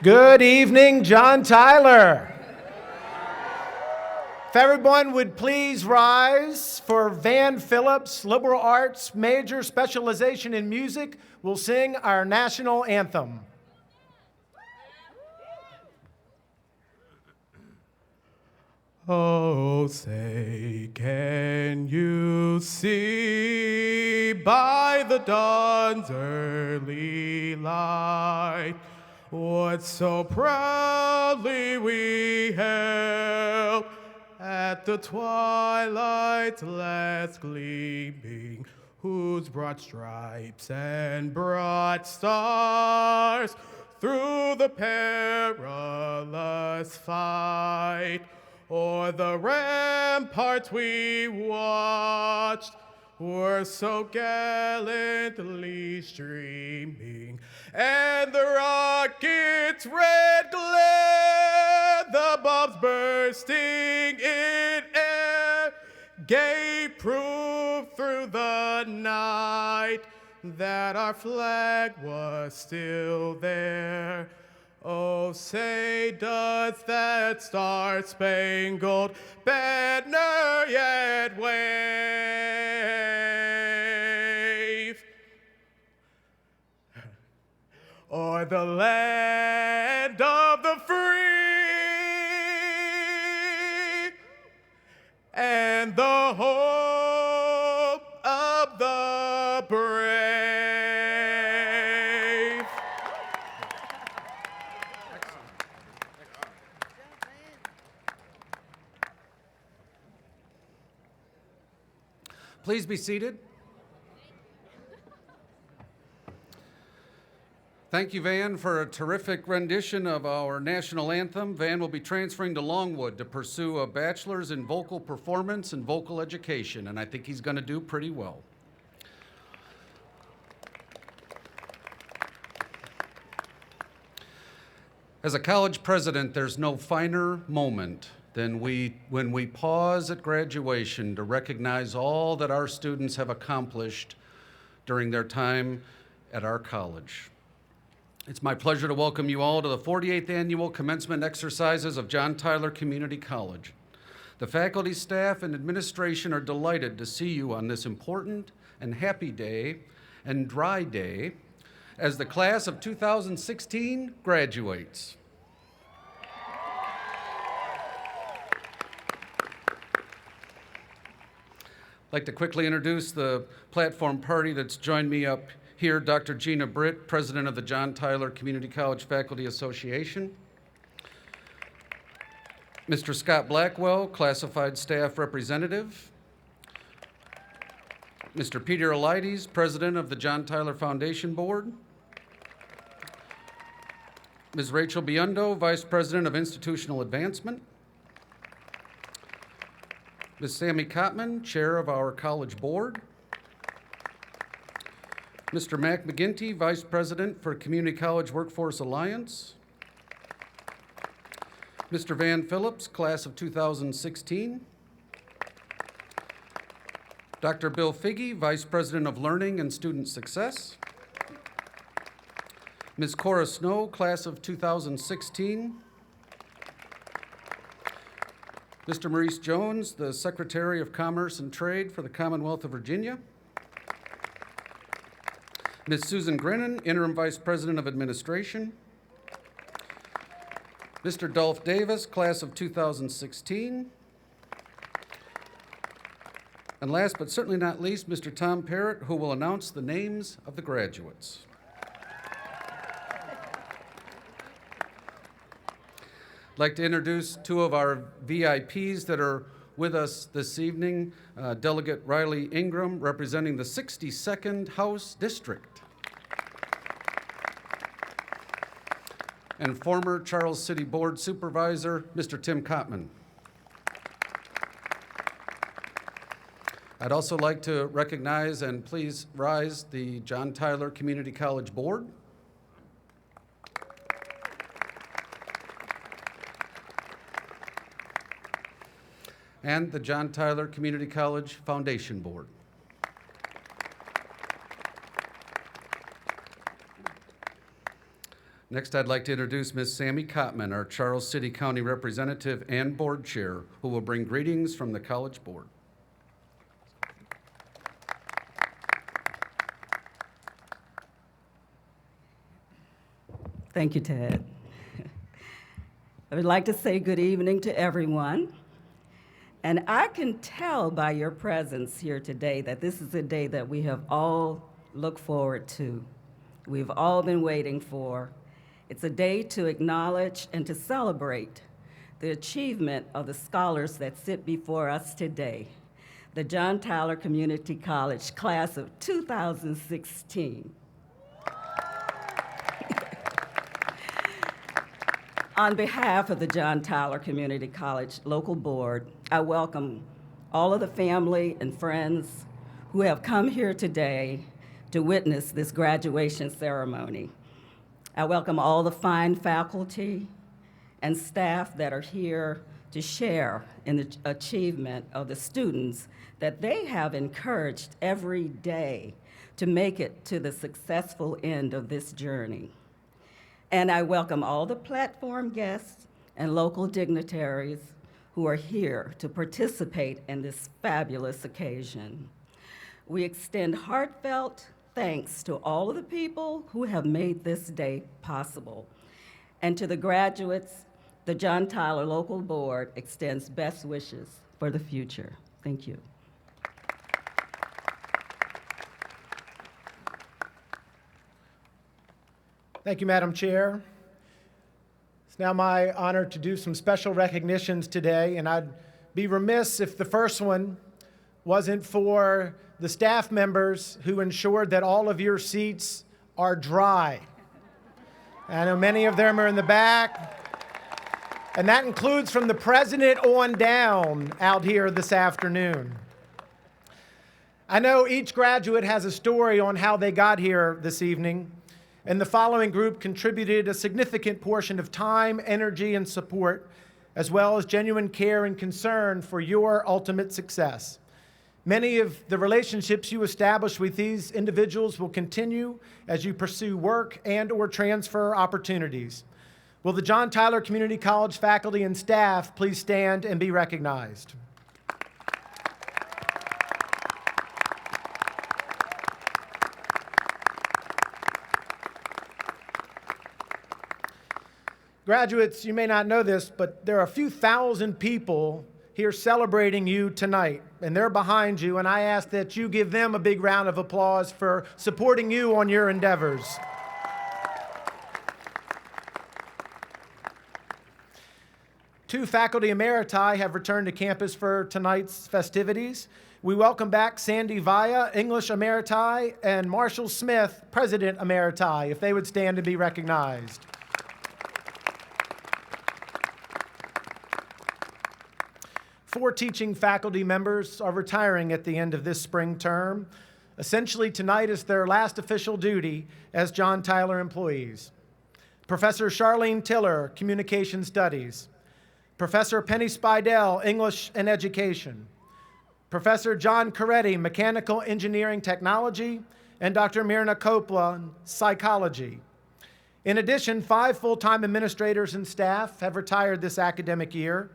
Good evening, John Tyler. If everyone would please rise for Van Phillips, liberal arts major, specialization in music, will sing our national anthem. Oh, say, can you see by the dawn's early light what so proudly we hailed at the twilight's last gleaming, whose broad stripes and broad stars through the perilous fight o'er the ramparts we watched were so gallantly streaming, and the rocket's red glare, the bombs bursting in air, gave proof through the night that our flag was still there. Oh, say, does that star-spangled banner yet wave o'er the land of the free and the hope of the brave? Please be seated. Thank you, Van, for a terrific rendition of our national anthem. Van will be transferring to Longwood to pursue a bachelor's in vocal performance and vocal education, and I think he's going to do pretty well. As a college president, there's no finer moment than when we pause at graduation to recognize all that our students have accomplished during their time at our college. It's my pleasure to welcome you all to the 48th Annual Commencement Exercises of John Tyler Community College. The faculty, staff, and administration are delighted to see you on this important and happy day and dry day as the class of 2016 graduates. I'd like to quickly introduce the platform party that's joined me up here. Dr. Gina Britt, President of the John Tyler Community College Faculty Association. Mr. Scott Blackwell, Classified Staff Representative. Mr. Peter Elides, President of the John Tyler Foundation Board. Ms. Rachel Biondo, Vice President of Institutional Advancement. Ms. Sammy Kottman, Chair of our College Board. Mr. Mac McGinty, Vice President for Community College Workforce Alliance. Mr. Van Phillips, Class of 2016. Dr. Bill Figge, Vice President of Learning and Student Success. Ms. Cora Snow, Class of 2016. Mr. Maurice Jones, the Secretary of Commerce and Trade for the Commonwealth of Virginia. Ms. Susan Grennan, Interim Vice President of Administration. Mr. Dolph Davis, Class of 2016. And last but certainly not least, Mr. Tom Parrott, who will announce the names of the graduates. I'd like to introduce two of our VIPs that are with us this evening. Delegate Riley Ingram, representing the 62nd House District. And former Charles City Board Supervisor, Mr. Tim Kottman. I'd also like to recognize and please rise the John Tyler Community College Board. And the John Tyler Community College Foundation Board. Next, I'd like to introduce Ms. Sammy Kottman, our Charles City County Representative and Board Chair, who will bring greetings from the College Board. Thank you, Ted. I would like to say good evening to everyone. And I can tell by your presence here today that this is a day that we have all looked forward to. We've all been waiting for. It's a day to acknowledge and to celebrate the achievement of the scholars that sit before us today, the John Tyler Community College Class of 2016. On behalf of the John Tyler Community College Local Board, I welcome all of the family and friends who have come here today to witness this graduation ceremony. I welcome all the fine faculty and staff that are here to share in the achievement of the students that they have encouraged every day to make it to the successful end of this journey. And I welcome all the platform guests and local dignitaries who are here to participate in this fabulous occasion. We extend heartfelt thanks to all of the people who have made this day possible. And to the graduates, the John Tyler Local Board extends best wishes for the future. Thank you. Thank you, Madam Chair. It's now my honor to do some special recognitions today, and I'd be remiss if the first one wasn't for the staff members who ensured that all of your seats are dry. I know many of them are in the back, and that includes from the president on down out here this afternoon. I know each graduate has a story on how they got here this evening, and the following group contributed a significant portion of time, energy, and support, as well as genuine care and concern for your ultimate success. Many of the relationships you establish with these individuals will continue as you pursue work and/or transfer opportunities. Will the John Tyler Community College faculty and staff please stand and be recognized? Graduates, you may not know this, but there are a few thousand people here celebrating you tonight, and they're behind you, and I ask that you give them a big round of applause for supporting you on your endeavors. 2 faculty emeriti have returned to campus for tonight's festivities. We welcome back Sandy Vaya, English emeriti, and Marshall Smith, President emeriti, if they would stand and be recognized. Four teaching faculty members are retiring at the end of this spring term. Essentially, tonight is their last official duty as John Tyler employees. Professor Charlene Tiller, Communication Studies. Professor Penny Spidell, English and Education. Professor John Coretti, Mechanical Engineering Technology, and Dr. Mirna Coppola, Psychology. In addition, 5 full-time administrators and staff have retired this academic year.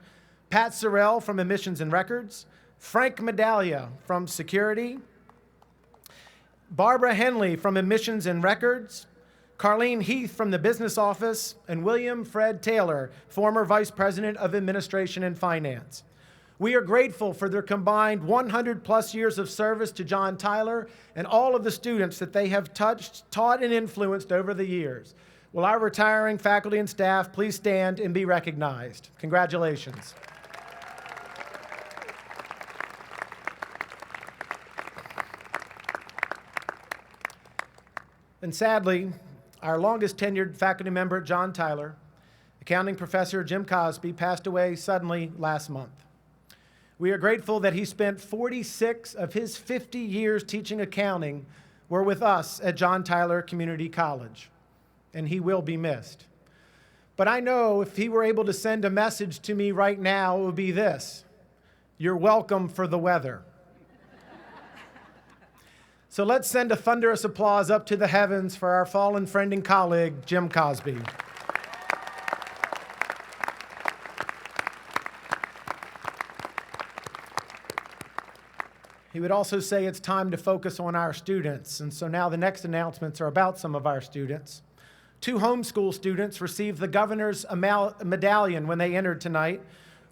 Pat Sorrell from Admissions and Records, Frank Medaglia from Security, Barbara Henley from Admissions and Records, Carlene Heath from the Business Office, and William Fred Taylor, former Vice President of Administration and Finance. We are grateful for their combined 100+ years of service to John Tyler and all of the students that they have touched, taught, and influenced over the years. Will our retiring faculty and staff please stand and be recognized? Congratulations. And sadly, our longest tenured faculty member at John Tyler, accounting professor Jim Cosby, passed away suddenly last month. We are grateful that he spent 46 of his 50 years teaching accounting were with us at John Tyler Community College, and he will be missed. But I know if he were able to send a message to me right now, it would be this: you're welcome for the weather. So let's send a thunderous applause up to the heavens for our fallen friend and colleague, Jim Cosby. He would also say it's time to focus on our students, and so now the next announcements are about some of our students. 2 homeschool students received the governor's medallion when they entered tonight,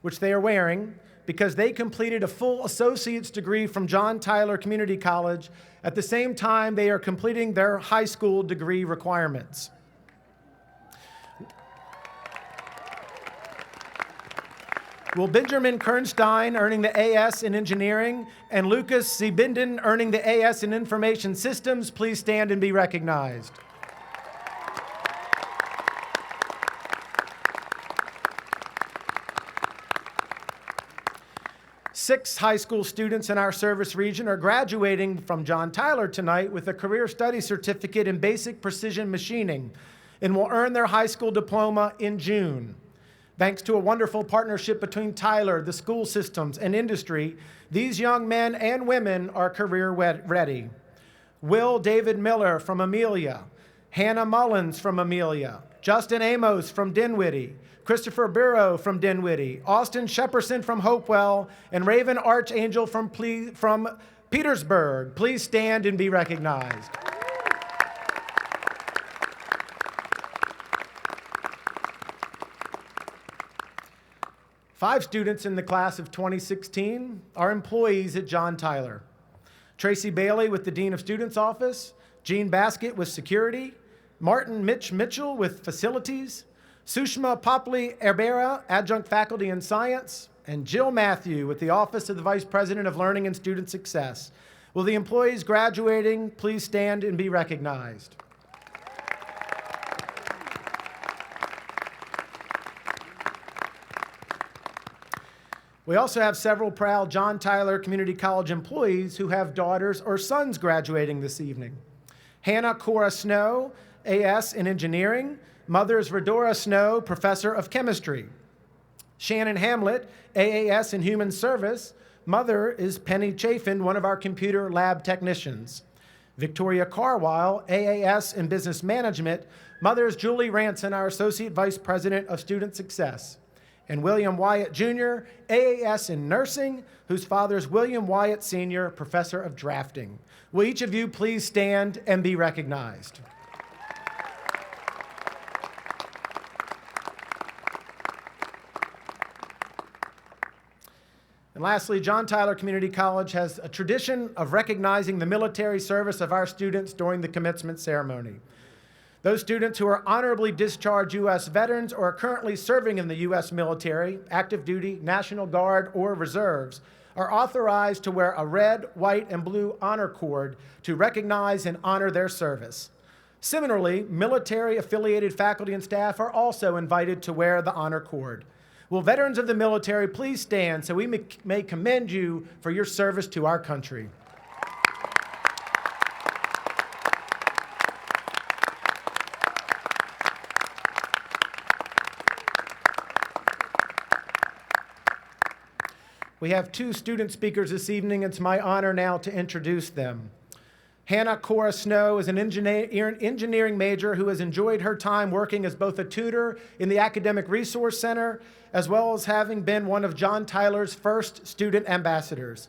which they are wearing, because they completed a full associate's degree from John Tyler Community College at the same time they are completing their high school degree requirements. Will Benjamin Kernstein earning the AS in Engineering and Lucas Zbinden earning the AS in Information Systems please stand and be recognized? Six high school students in our service region are graduating from John Tyler tonight with a Career Study Certificate in Basic Precision Machining and will earn their high school diploma in June. Thanks to a wonderful partnership between Tyler, the school systems, and industry, these young men and women are career ready. Will David Miller from Amelia, Hannah Mullins from Amelia, Justin Amos from Dinwiddie, Christopher Bureau from Dinwiddie, Austin Shepperson from Hopewell, and Raven Archangel from Petersburg. Please stand and be recognized. Five students in the class of 2016 are employees at John Tyler. Tracy Bailey with the Dean of Students Office, Jean Baskett with Security, Martin Mitchell with Facilities, Sushma Popley Erbera, Adjunct Faculty in Science, and Jill Matthew with the Office of the Vice President of Learning and Student Success. Will the employees graduating please stand and be recognized? We also have several proud John Tyler Community College employees who have daughters or sons graduating this evening. Hannah Cora Snow, AS in Engineering. Mother is Redora Snow, Professor of Chemistry. Shannon Hamlet, AAS in Human Service. Mother is Penny Chafin, one of our computer lab technicians. Victoria Carwile, AAS in Business Management. Mother is Julie Ranson, our Associate Vice President of Student Success. And William Wyatt Jr., AAS in Nursing, whose father is William Wyatt Sr., Professor of Drafting. Will each of you please stand and be recognized? And lastly, John Tyler Community College has a tradition of recognizing the military service of our students during the commencement ceremony. Those students who are honorably discharged U.S. veterans or are currently serving in the U.S. military, active duty, National Guard, or reserves are authorized to wear a red, white, and blue honor cord to recognize and honor their service. Similarly, military-affiliated faculty and staff are also invited to wear the honor cord. Will veterans of the military please stand so we may commend you for your service to our country. We have two student speakers this evening. It's my honor now to introduce them. Hannah Cora Snow is an engineering major who has enjoyed her time working as both a tutor in the Academic Resource Center, as well as having been one of John Tyler's first student ambassadors.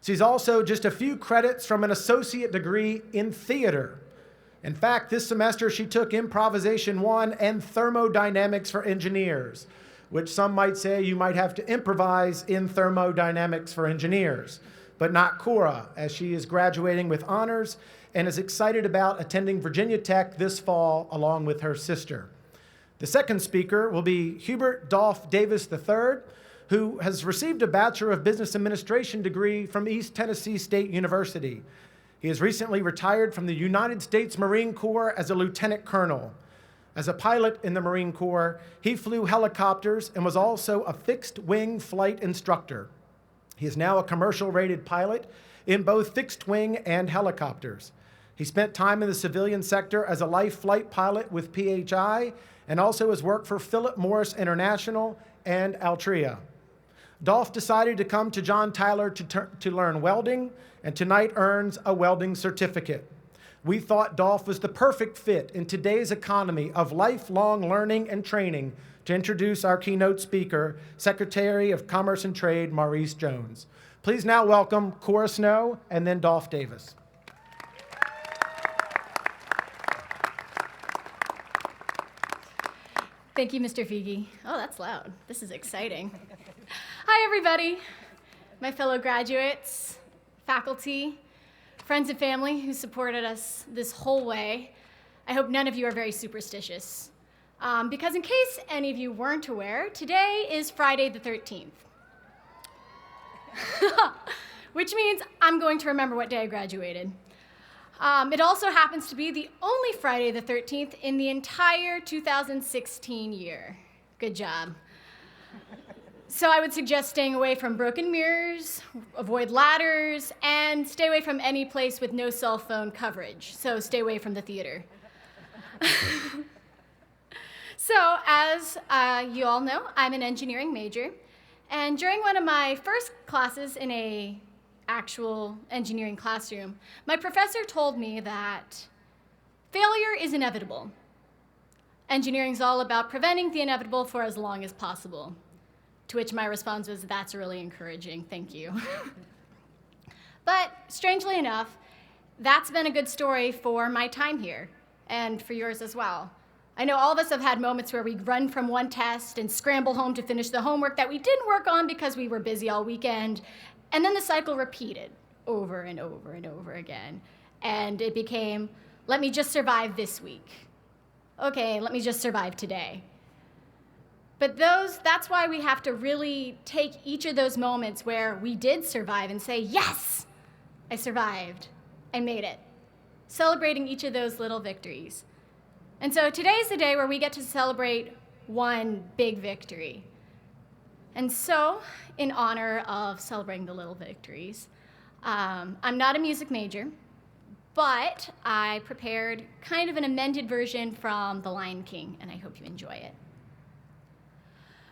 She's also just a few credits from an associate degree in theater. In fact, this semester she took Improvisation 1 and Thermodynamics for Engineers, which some might say you might have to improvise in thermodynamics for engineers, but not Cora, as she is graduating with honors and is excited about attending Virginia Tech this fall along with her sister. The second speaker will be Hubert Dolph Davis III, who has received a Bachelor of Business Administration degree from East Tennessee State University. He has recently retired from the United States Marine Corps as a lieutenant colonel. As a pilot in the Marine Corps, he flew helicopters and was also a fixed-wing flight instructor. He is now a commercial-rated pilot in both fixed-wing and helicopters. He spent time in the civilian sector as a life flight pilot with PHI and also has worked for Philip Morris International and Altria. Dolph decided to come to John Tyler to learn welding, and tonight earns a welding certificate. We thought Dolph was the perfect fit in today's economy of lifelong learning and training to introduce our keynote speaker, Secretary of Commerce and Trade, Maurice Jones. Please now welcome Cora Snow and then Dolph Davis. Thank you, Mr. Figi. Oh, that's loud. This is exciting. Hi, everybody. My fellow graduates, faculty, friends and family who supported us this whole way. I hope none of you are very superstitious. Because in case any of you weren't aware, today is Friday the 13th. Which means I'm going to remember what day I graduated. It also happens to be the only Friday the 13th in the entire 2016 year. Good job. So I would suggest staying away from broken mirrors, avoid ladders, and stay away from any place with no cell phone coverage. So stay away from the theater. So as you all know, I'm an engineering major. And during one of my first classes in a actual engineering classroom, my professor told me that failure is inevitable. Engineering's all about preventing the inevitable for as long as possible. To which my response was, that's really encouraging, thank you. But strangely enough, that's been a good story for my time here, and for yours as well. I know all of us have had moments where we run from one test and scramble home to finish the homework that we didn't work on because we were busy all weekend, and then the cycle repeated over and over and over again. And it became, let me just survive this week. Okay, let me just survive today. But that's why we have to really take each of those moments where we did survive and say, yes, I survived, I made it. Celebrating each of those little victories. And so today's the day where we get to celebrate one big victory. And so, in honor of celebrating the little victories, I'm not a music major, but I prepared kind of an amended version from The Lion King, and I hope you enjoy it.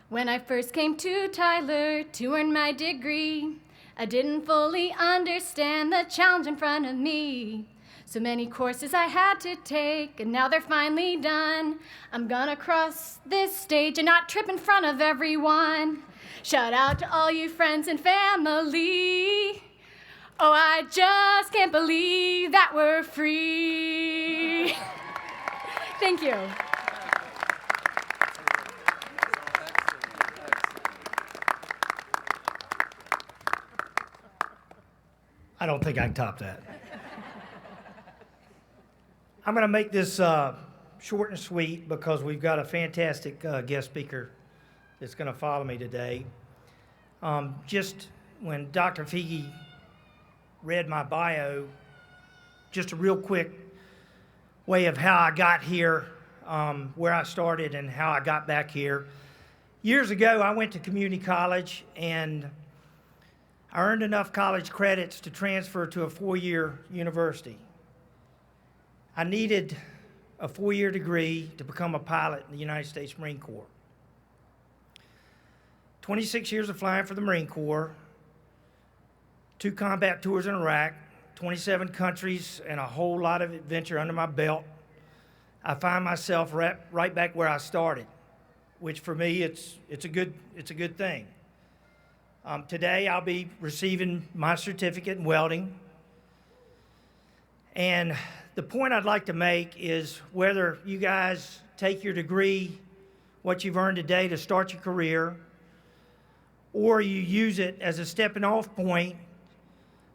When I first came to Tyler to earn my degree, I didn't fully understand the challenge in front of me. So many courses I had to take, and now they're finally done. I'm gonna cross this stage and not trip in front of everyone. Shout out to all you friends and family. Oh, I just can't believe that we're free. Thank you. I don't think I can top that. I'm going to make this short and sweet because we've got a fantastic guest speaker that's going to follow me today. Just when Dr. Figi read my bio, just a real quick way of how I got here, where I started and how I got back here. Years ago, I went to community college and I earned enough college credits to transfer to a 4-year university. I needed a 4-year degree to become a pilot in the United States Marine Corps. 26 years of flying for the Marine Corps, 2 combat tours in Iraq, 27 countries, and a whole lot of adventure under my belt. I find myself right back where I started, which for me, it's a good thing. Today, I'll be receiving my certificate in welding. And the point I'd like to make is whether you guys take your degree, what you've earned today to start your career, or you use it as a stepping off point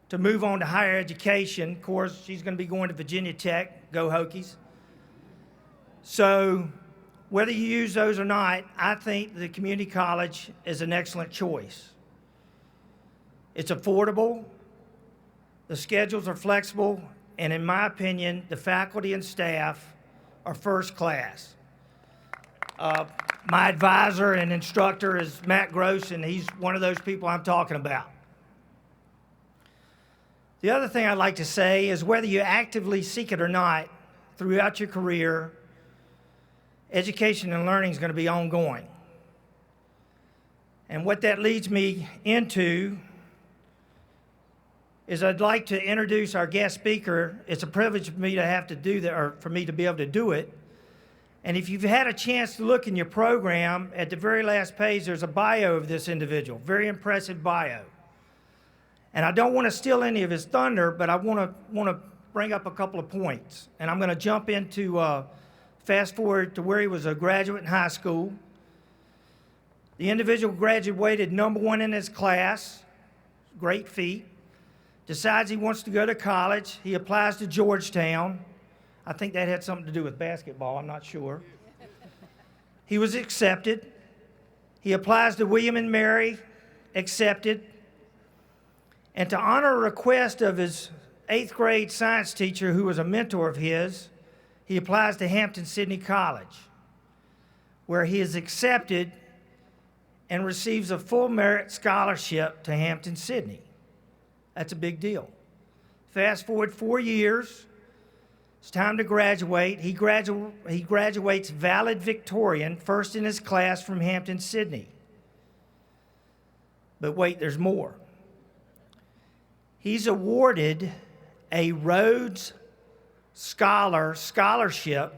to move on to higher education. Of course, she's going to be going to Virginia Tech, go Hokies. So whether you use those or not, I think the community college is an excellent choice. It's affordable, the schedules are flexible, and in my opinion, the faculty and staff are first class. My advisor and instructor is Matt Gross, and he's one of those people I'm talking about. The other thing I'd like to say is whether you actively seek it or not, throughout your career, education and learning is going to be ongoing. And what that leads me into is I'd like to introduce our guest speaker. It's a privilege for me to have to do that, or for me to be able to do it. And if you've had a chance to look in your program, at the very last page, there's a bio of this individual, very impressive bio. And I don't want to steal any of his thunder, but I want to bring up a couple of points. And I'm going to jump into, fast forward to where he was a graduate in high school. The individual graduated #1 in his class, great feat. Decides he wants to go to college. He applies to Georgetown. I think that had something to do with basketball, I'm not sure. He was accepted. He applies to William and Mary, accepted. And to honor a request of his 8th grade science teacher, who was a mentor of his, he applies to Hampton-Sydney College, where he is accepted and receives a full merit scholarship to Hampton-Sydney. That's a big deal. Fast forward 4 years, it's time to graduate. He graduates valedictorian, first in his class from Hampton-Sydney. But wait, there's more. He's awarded a Rhodes scholarship,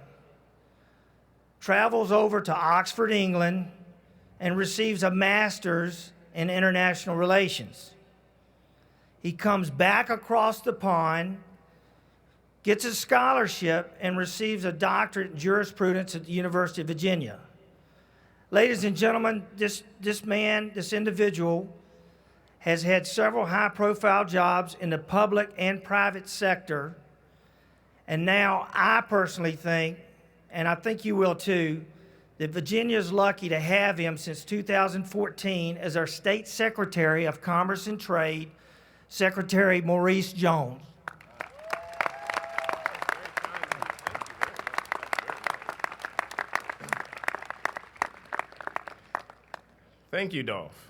travels over to Oxford, England, and receives a master's in international relations. He comes back across the pond, gets a scholarship, and receives a doctorate in jurisprudence at the University of Virginia. Ladies and gentlemen, this individual has had several high-profile jobs in the public and private sector. And now I personally think, and I think you will too, that Virginia is lucky to have him since 2014 as our State Secretary of Commerce and Trade, Secretary Maurice Jones. Thank you, Dolph.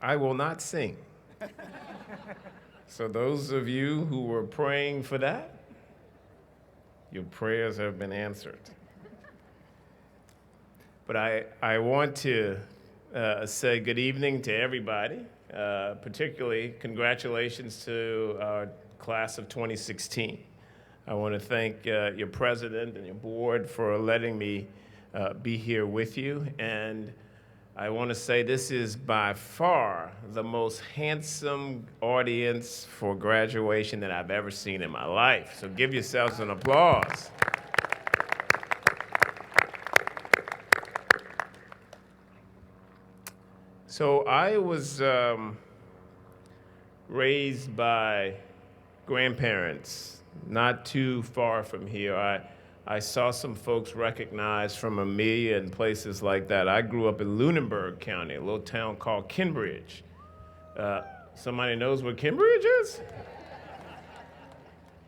I will not sing. So those of you who were praying for that, your prayers have been answered. But I want to say good evening to everybody, particularly congratulations to our class of 2016. I want to thank your president and your board for letting me be here with you. And I want to say this is by far the most handsome audience for graduation that I've ever seen in my life. So give yourselves an applause. So I was raised by grandparents, not too far from here, I saw some folks recognized from Amelia and places like that. I grew up in Lunenburg County, a little town called Kinbridge. Somebody knows where Kinbridge is?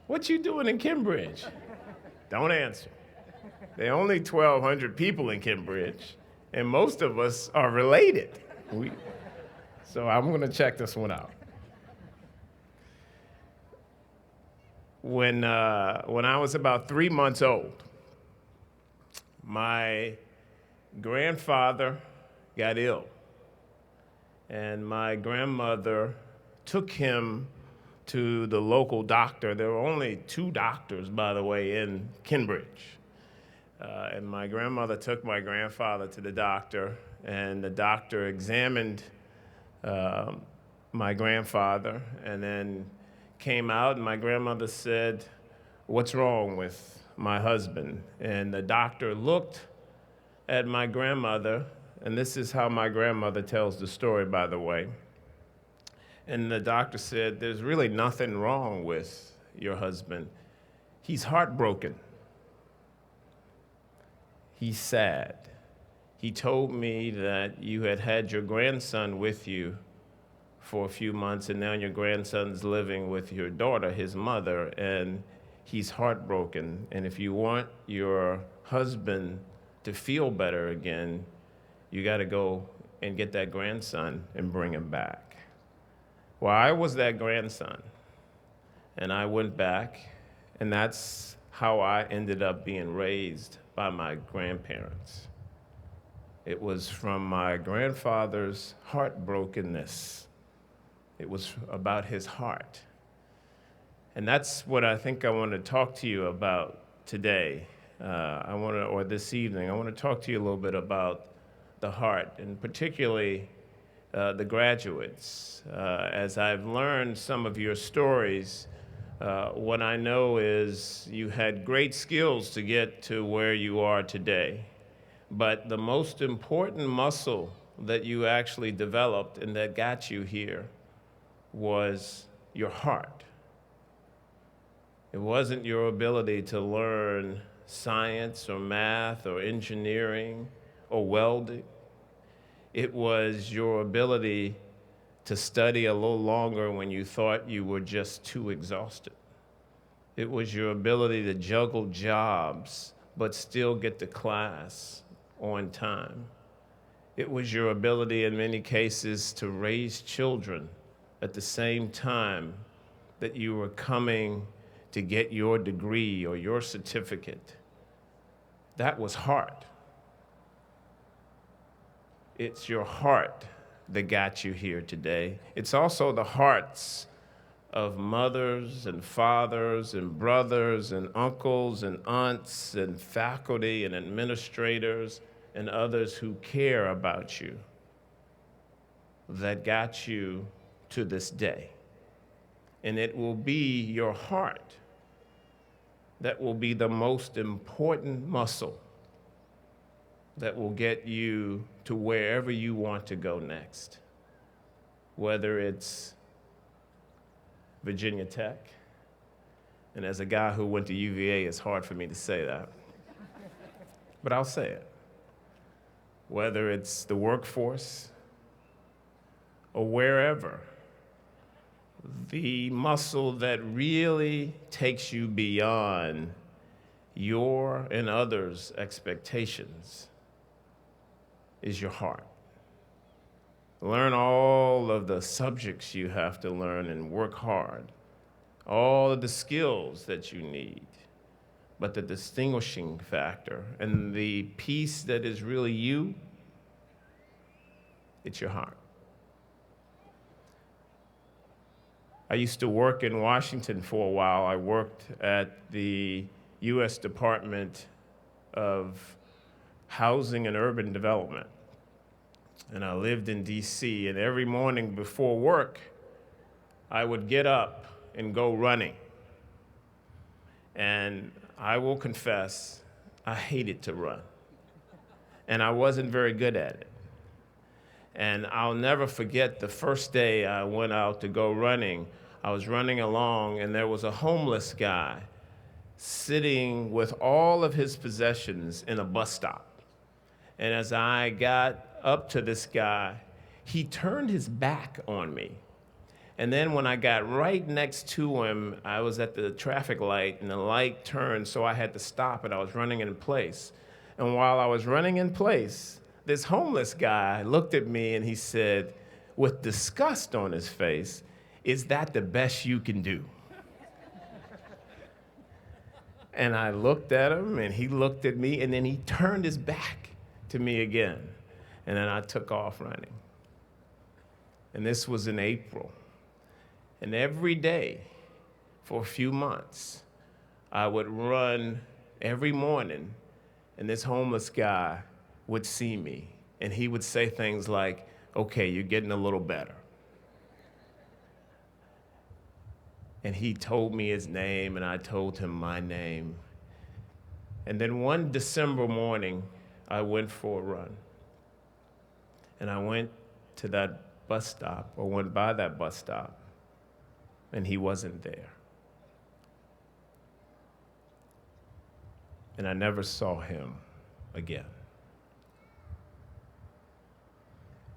What you doing in Kinbridge? Don't answer. There are only 1,200 people in Kinbridge, and most of us are related. So I'm going to check this one out. When I was about 3 months old, my grandfather got ill, and my grandmother took him to the local doctor. There were only 2 doctors, by the way, in Kinbridge. And my grandmother took my grandfather to the doctor, and the doctor examined my grandfather and then came out, and my grandmother said, "What's wrong with my husband?" And the doctor looked at my grandmother, and this is how my grandmother tells the story, by the way. And the doctor said, "There's really nothing wrong with your husband. He's heartbroken. He's sad. He told me that you had your grandson with you for a few months, and now your grandson's living with your daughter, his mother, and he's heartbroken. And if you want your husband to feel better again, you got to go and get that grandson and bring him back." Well, I was that grandson, and I went back, and that's how I ended up being raised by my grandparents. It was from my grandfather's heartbrokenness. It was about his heart. And that's what I think I want to talk to you about today. Or this evening, I want to talk to you a little bit about the heart, and particularly the graduates. As I've learned some of your stories, what I know is you had great skills to get to where you are today. But the most important muscle that you actually developed and that got you here was your heart. It wasn't your ability to learn science or math or engineering or welding. It was your ability to study a little longer when you thought you were just too exhausted. It was your ability to juggle jobs but still get to class on time. It was your ability in many cases to raise children at the same time that you were coming to get your degree or your certificate. That was heart. It's your heart that got you here today. It's also the hearts of mothers and fathers and brothers and uncles and aunts and faculty and administrators and others who care about you that got you to this day. And it will be your heart that will be the most important muscle that will get you to wherever you want to go next, whether it's Virginia Tech, and as a guy who went to UVA, it's hard for me to say that, but I'll say it. Whether it's the workforce or wherever, the muscle that really takes you beyond your and others' expectations is your heart. Learn all of the subjects you have to learn and work hard, all of the skills that you need. But the distinguishing factor and the piece that is really you, it's your heart. I used to work in Washington for a while. I worked at the U.S. Department of Housing and Urban Development. And I lived in D.C., and every morning before work, I would get up and go running. And I will confess, I hated to run. And I wasn't very good at it. And I'll never forget the first day I went out to go running. I was running along, and there was a homeless guy sitting with all of his possessions in a bus stop. And as I got up to this guy, he turned his back on me. And then when I got right next to him, I was at the traffic light, and the light turned, so I had to stop, and I was running in place. And while I was running in place, this homeless guy looked at me, and he said, with disgust on his face, "Is that the best you can do?" And I looked at him, and he looked at me, and then he turned his back to me again. And then I took off running. And this was in April. And every day for a few months, I would run every morning, and this homeless guy would see me, and he would say things like, "Okay, you're getting a little better." And he told me his name, and I told him my name. And then one December morning, I went for a run. And I went to that bus stop, or went by that bus stop, and he wasn't there. And I never saw him again.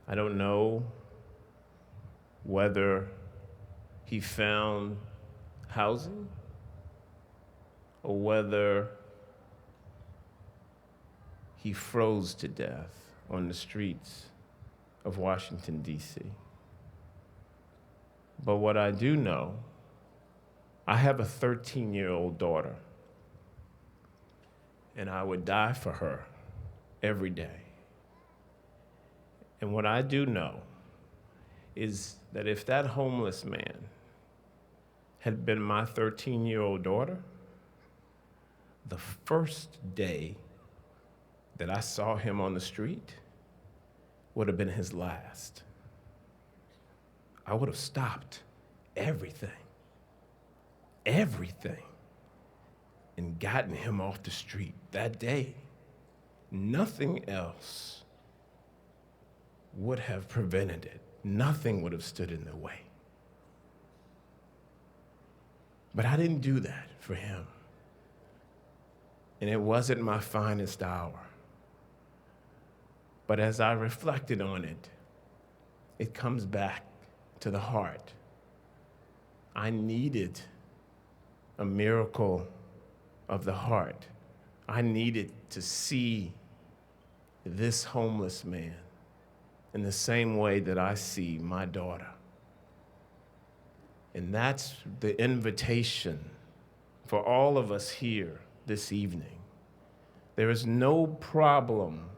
I don't know whether he found housing or whether he froze to death on the streets of Washington, D.C. But what I do know, I have a 13-year-old daughter, and I would die for her every day. And what I do know is that if that homeless man had been my 13-year-old daughter, the first day that I saw him on the street would have been his last. I would have stopped everything, and gotten him off the street that day. Nothing else would have prevented it. Nothing would have stood in the way. But I didn't do that for him. And it wasn't my finest hour. But as I reflected on it, it comes back to the heart. I needed a miracle of the heart. I needed to see this homeless man in the same way that I see my daughter. And that's the invitation for all of us here this evening. There is no problem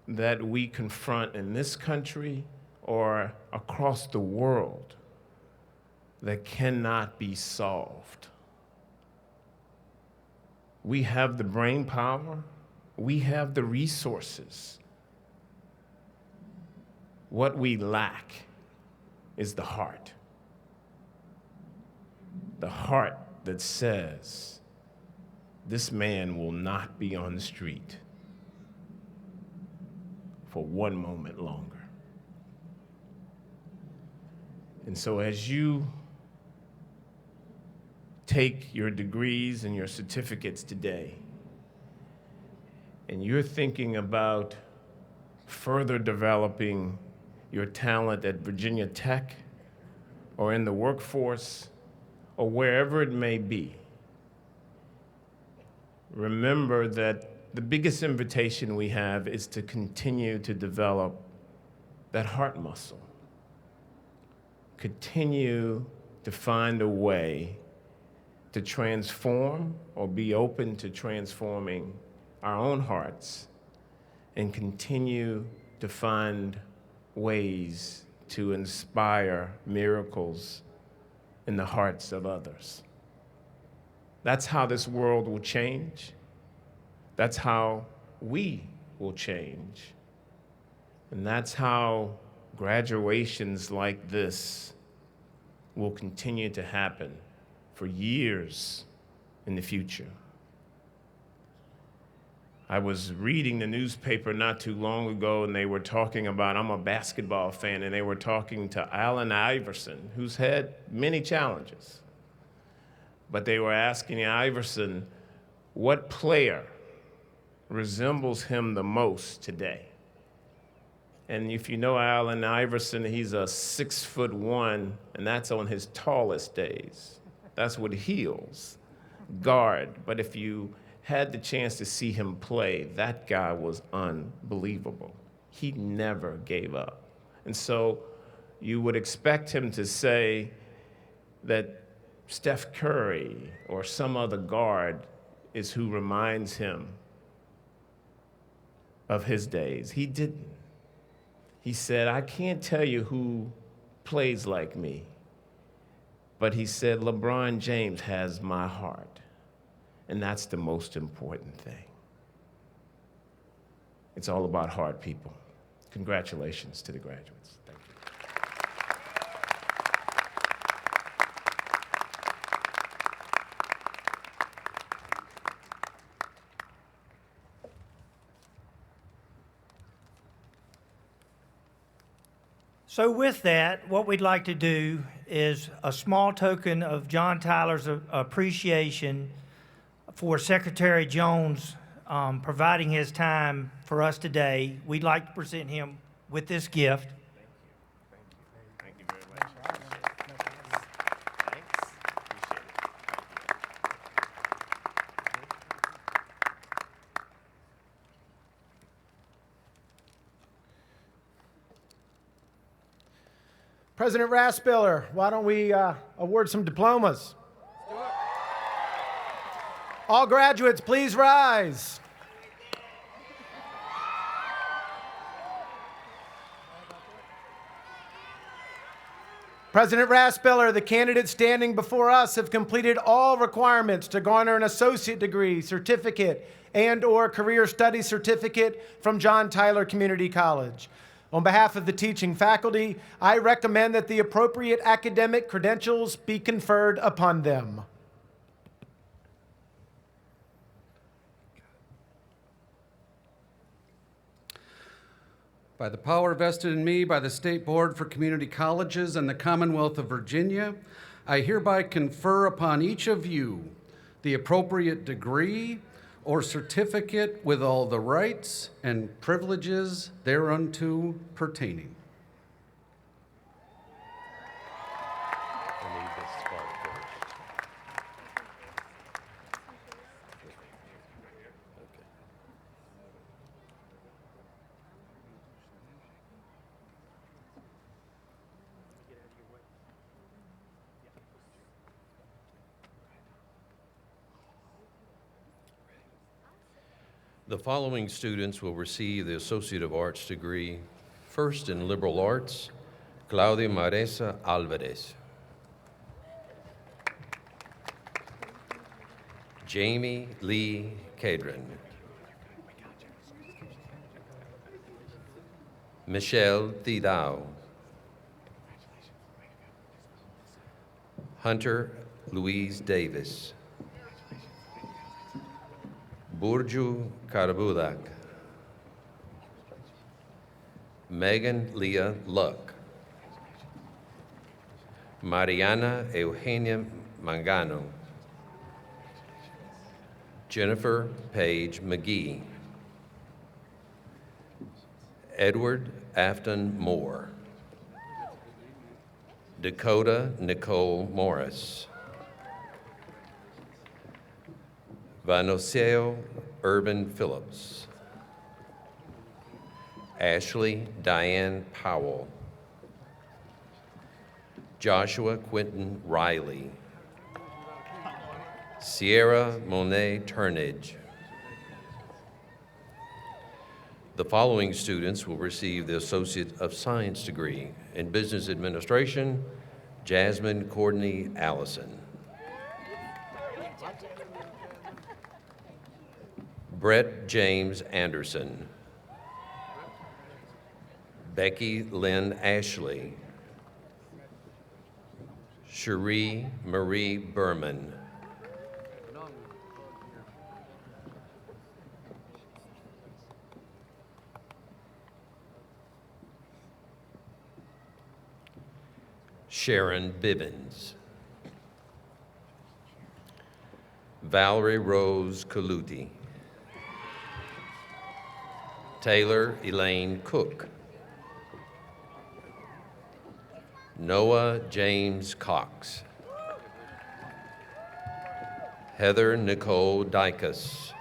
that we confront in this country or across the world that cannot be solved. We have the brain power, we have the resources. What we lack is the heart. The heart that says, this man will not be on the street for one moment longer. And so as you take your degrees and your certificates today, and you're thinking about further developing your talent at Virginia Tech or in the workforce or wherever it may be, remember that the biggest invitation we have is to continue to develop that heart muscle. Continue to find a way to transform or be open to transforming our own hearts, and continue to find ways to inspire miracles in the hearts of others. That's how this world will change. That's how we will change. And that's how graduations like this will continue to happen for years in the future. I was reading the newspaper not too long ago, and they were talking about, I'm a basketball fan, and they were talking to Allen Iverson, who's had many challenges. But they were asking Iverson, what player resembles him the most today? And if you know Allen Iverson, he's a 6'1", and that's on his tallest days. That's with heels, guard. But if you had the chance to see him play, that guy was unbelievable. He never gave up. And so you would expect him to say that Steph Curry or some other guard is who reminds him of his days. He didn't. He said, I can't tell you who plays like me, but he said, LeBron James has my heart, and that's the most important thing. It's all about heart, people. Congratulations to the graduates. Thank you. So with that, what we'd like to do is a small token of John Tyler's appreciation for Secretary Jones providing his time for us today. We'd like to present him with this gift. Thank you very much. Thanks. Appreciate it. President Raspiller, why don't we award some diplomas? All graduates, please rise. President Raspiller, the candidates standing before us have completed all requirements to garner an associate degree, certificate, and/or career study certificate from John Tyler Community College. On behalf of the teaching faculty, I recommend that the appropriate academic credentials be conferred upon them. By the power vested in me by the State Board for Community Colleges and the Commonwealth of Virginia, I hereby confer upon each of you the appropriate degree or certificate with all the rights and privileges thereunto pertaining. The following students will receive the Associate of Arts degree. First in Liberal Arts, Claudia Maresa Alvarez. Jamie Lee Cadron. Michelle Thidao. Hunter Louise Davis. Burju Karabudak. Megan Leah Luck. Mariana Eugenia Mangano. Jennifer Page McGee. Edward Afton Moore. Dakota Nicole Morris. Vanoseo Urban Phillips. Ashley Diane Powell. Joshua Quentin Riley. Sierra Monet Turnage. The following students will receive the Associate of Science degree in Business Administration, Jasmine Courtney Allison. Brett James Anderson. Becky Lynn Ashley. Cherie Marie Berman. Sharon Bivens. Valerie Rose Coluti. Taylor Elaine Cook. Noah James Cox. Heather Nicole Dykus.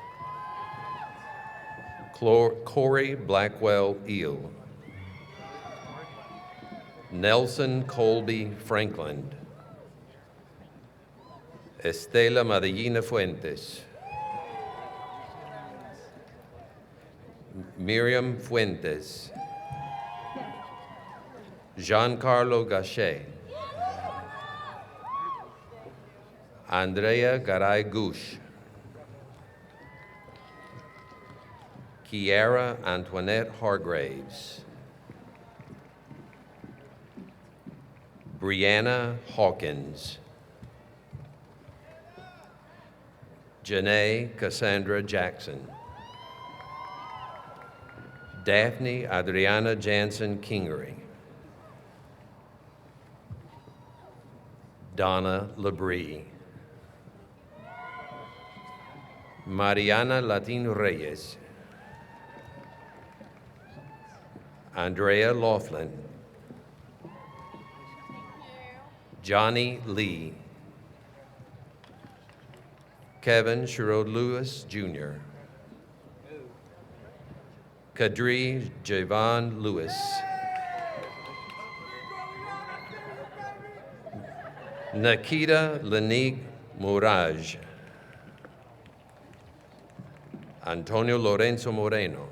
Corey Blackwell Eel. Nelson Colby Franklin. Estela Medellina Fuentes. Miriam Fuentes. Giancarlo Gachet. Andrea Garay Gush. Kiara Antoinette Hargraves. Brianna Hawkins. Janae Cassandra Jackson. Daphne Adriana Jansen Kingery. Donna Labrie. Mariana Latino Reyes. Andrea Laughlin. Johnny Lee. Kevin Sherrod Lewis, Jr. Kadri Javon Lewis. Nikita Lenique Mourage. Antonio Lorenzo Moreno.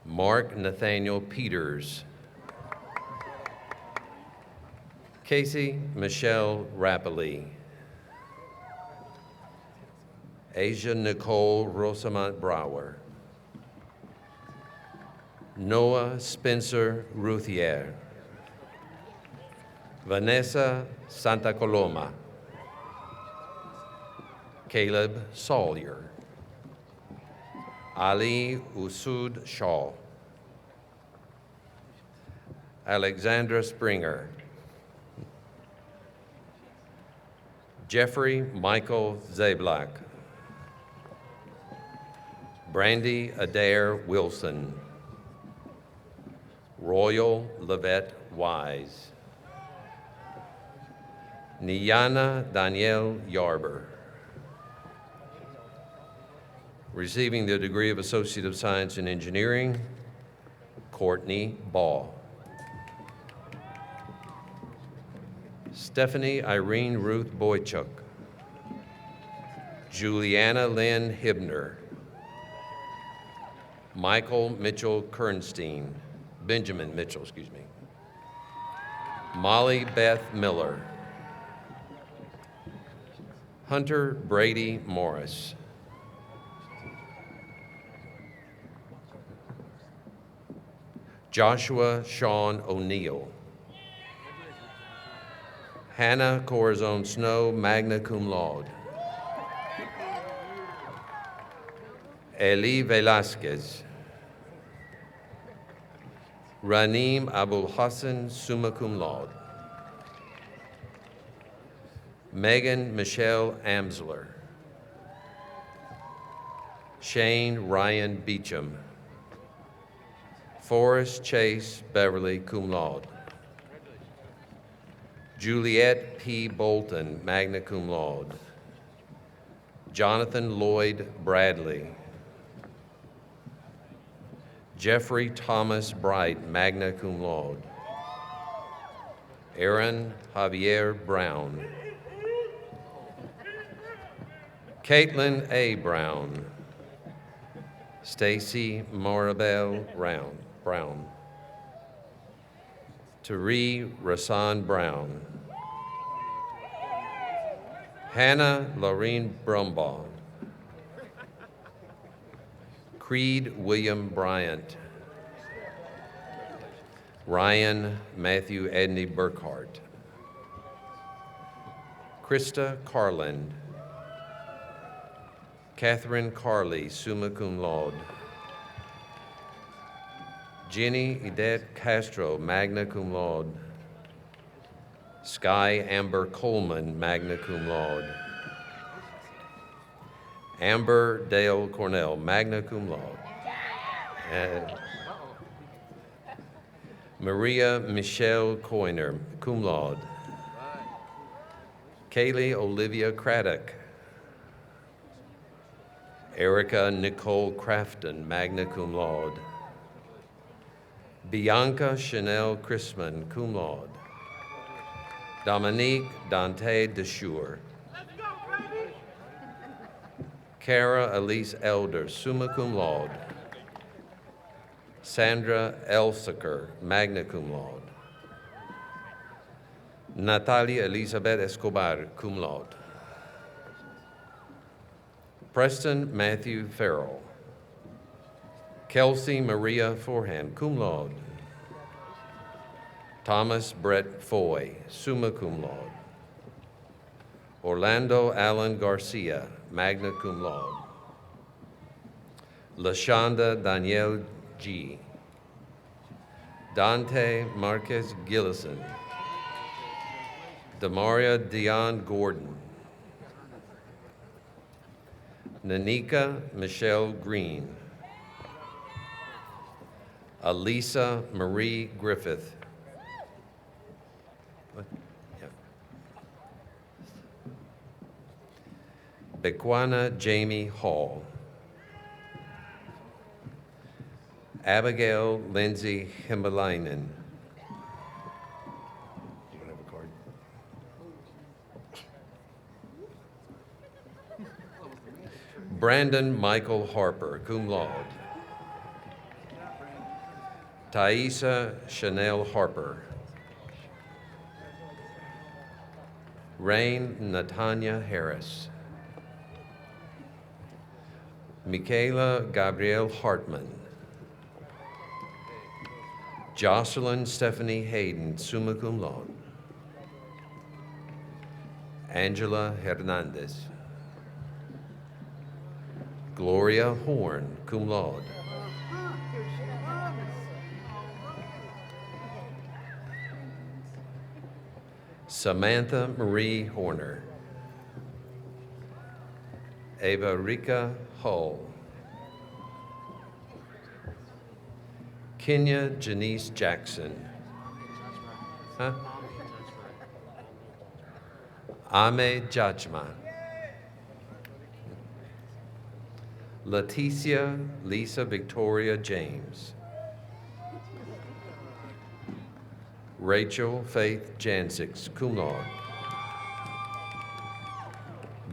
Mark Nathaniel Peters. Casey Michelle Rapoli. Asia Nicole Rosamond Brower. Noah Spencer Routhier. Vanessa Santa Coloma. Caleb Sawyer. Ali Usud Shaw. Alexandra Springer. Jeffrey Michael Zablak. Brandy Adair Wilson. Royal Levette Wise. Niana Danielle Yarber. Receiving the degree of Associate of Science in Engineering, Courtney Ball. Stephanie Irene Ruth Boychuk. Juliana Lynn Hibner. Michael Mitchell Kernstein. Benjamin Mitchell, excuse me. Molly Beth Miller. Hunter Brady Morris. Joshua Sean O'Neill. Hannah Corazon Snow, magna cum laude. Eli Velasquez. Ranim Abul Hassan, summa cum laude. Megan Michelle Amsler. Shane Ryan Beecham. Forrest Chase Beverly, cum laude. Juliet P. Bolton, magna cum laude. Jonathan Lloyd Bradley. Jeffrey Thomas Bright, magna cum laude. Aaron Javier Brown. Caitlin A. Brown. Stacy Maribel Brown. Tari Rasan Brown. Hannah Laureen Brumbaugh. Creed William Bryant. Ryan Matthew Edney Burkhart. Krista Carland. Catherine Carley, summa cum laude. Jenny Edette Castro, magna cum laude. Sky Amber Coleman, magna cum laude. Amber Dale Cornell, magna cum laude. Maria Michelle Coiner, cum laude. Kaylee Olivia Craddock. Erica Nicole Crafton, magna cum laude. Bianca Chanel Chrisman, cum laude. Dominique Dante Desure. Cara Elise Elder, summa cum laude. Sandra Elsaker, magna cum laude. Natalia Elizabeth Escobar, cum laude. Preston Matthew Farrell. Kelsey Maria Forehand, cum laude. Thomas Brett Foy, summa cum laude. Orlando Allen Garcia, magna cum laude. LaShonda Danielle G. Dante Marquez Gillison. Damaria Dion Gordon. Nanika Michelle Green. Alisa Marie Griffith. What? Yeah. Bequana Jamie Hall. Abigail Lindsay Himbalainen. You want to have a card? Brandon Michael Harper, cum laude. Thaisa Chanel Harper. Rain Natanya Harris. Michaela Gabrielle Hartman. Jocelyn Stephanie Hayden, summa cum laude. Angela Hernandez. Gloria Horn, cum laude. Samantha Marie Horner. Ava Rika Hull. Kenya Janice Jackson. Huh? Ame Jajma. Leticia Lisa Victoria James. Rachel Faith Jansix, cum laude.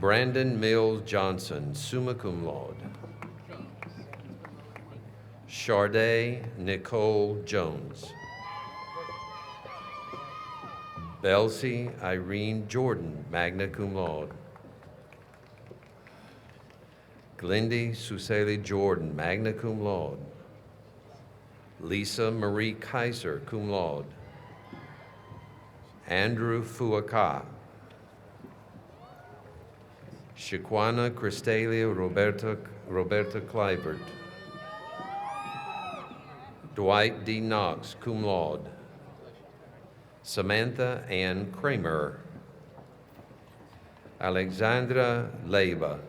Brandon Mills Johnson, summa cum laude. Charday Nicole Jones. Belsie Irene Jordan, magna cum laude. Glindy Suseli Jordan, magna cum laude. Lisa Marie Kaiser, cum laude. Andrew Fuaka. Shaquana Cristalia Roberta Clivert. Dwight D. Knox, cum laude. Samantha Ann Kramer. Alexandra Leiva.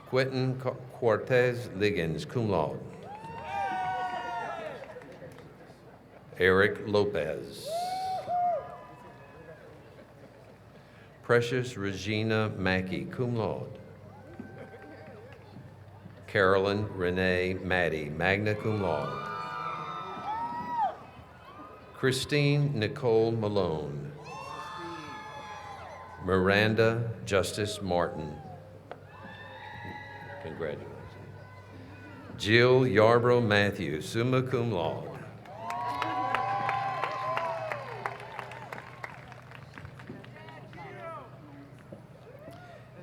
Quentin Cortez Liggins, cum laude. Eric Lopez. Precious Regina Mackey, cum laude. Carolyn Renee Maddie, magna cum laude. Christine Nicole Malone. Miranda Justice Martin. Congratulations. Jill Yarbrough Matthews, summa cum laude.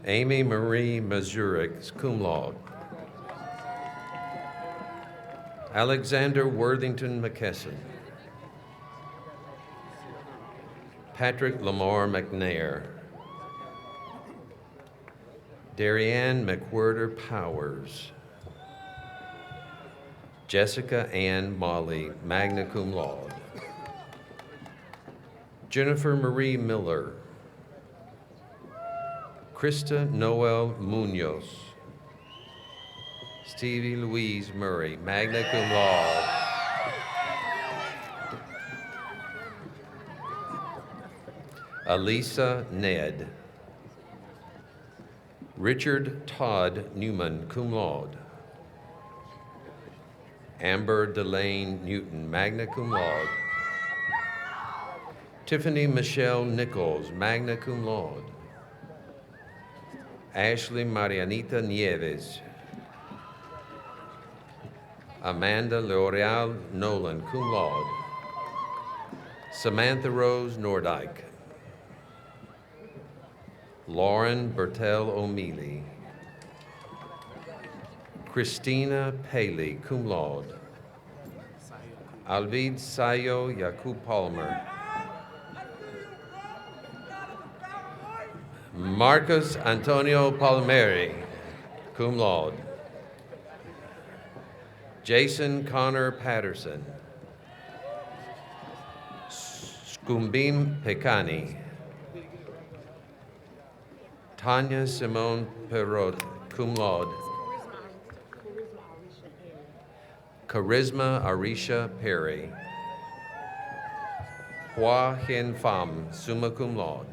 Amy Marie Mazurek, cum laude. Alexander Worthington McKesson. Patrick Lamar McNair. Darianne McWhirter Powers. Jessica Ann Molly, magna cum laude. Jennifer Marie Miller. Krista Noel Munoz. Stevie Louise Murray, magna cum laude. Alisa Ned. Richard Todd Newman, cum laude. Amber Delane Newton, magna cum laude. Tiffany Michelle Nichols, magna cum laude. Ashley Marianita Nieves. Amanda L'Oreal Nolan, cum laude. Samantha Rose Nordyke. Lauren Bertel O'Mealy. Christina Paley, cum laude. Alvid Sayo Yakub Palmer. Marcus Antonio Palmieri, cum laude. Jason Connor Patterson. Skumbim Pekani. Tanya Simone Perot, cum laude. Charisma Arisha Perry. Hua Hien Pham, summa cum laude.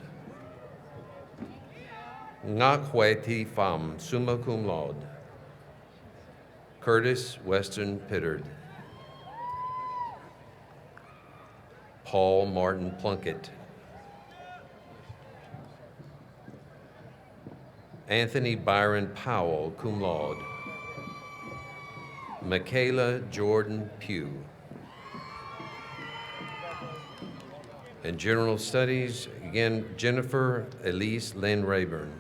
Ngak Hue Thi Pham, summa cum laude. Curtis Weston Pittard. Paul Martin Plunkett. Anthony Byron Powell, cum laude. Michaela Jordan Pugh. In General Studies, again, Jennifer Elise Lynn Rayburn.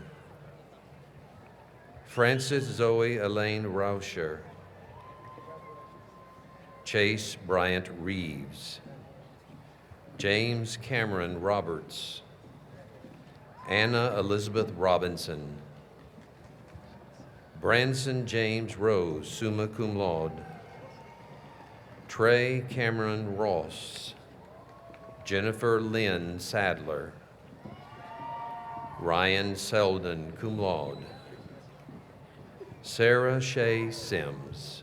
Frances Zoe Elaine Rauscher. Chase Bryant Reeves. James Cameron Roberts. Anna Elizabeth Robinson. Branson James Rose, summa cum laude. Trey Cameron Ross. Jennifer Lynn Sadler. Ryan Selden, cum laude. Sarah Shea Sims.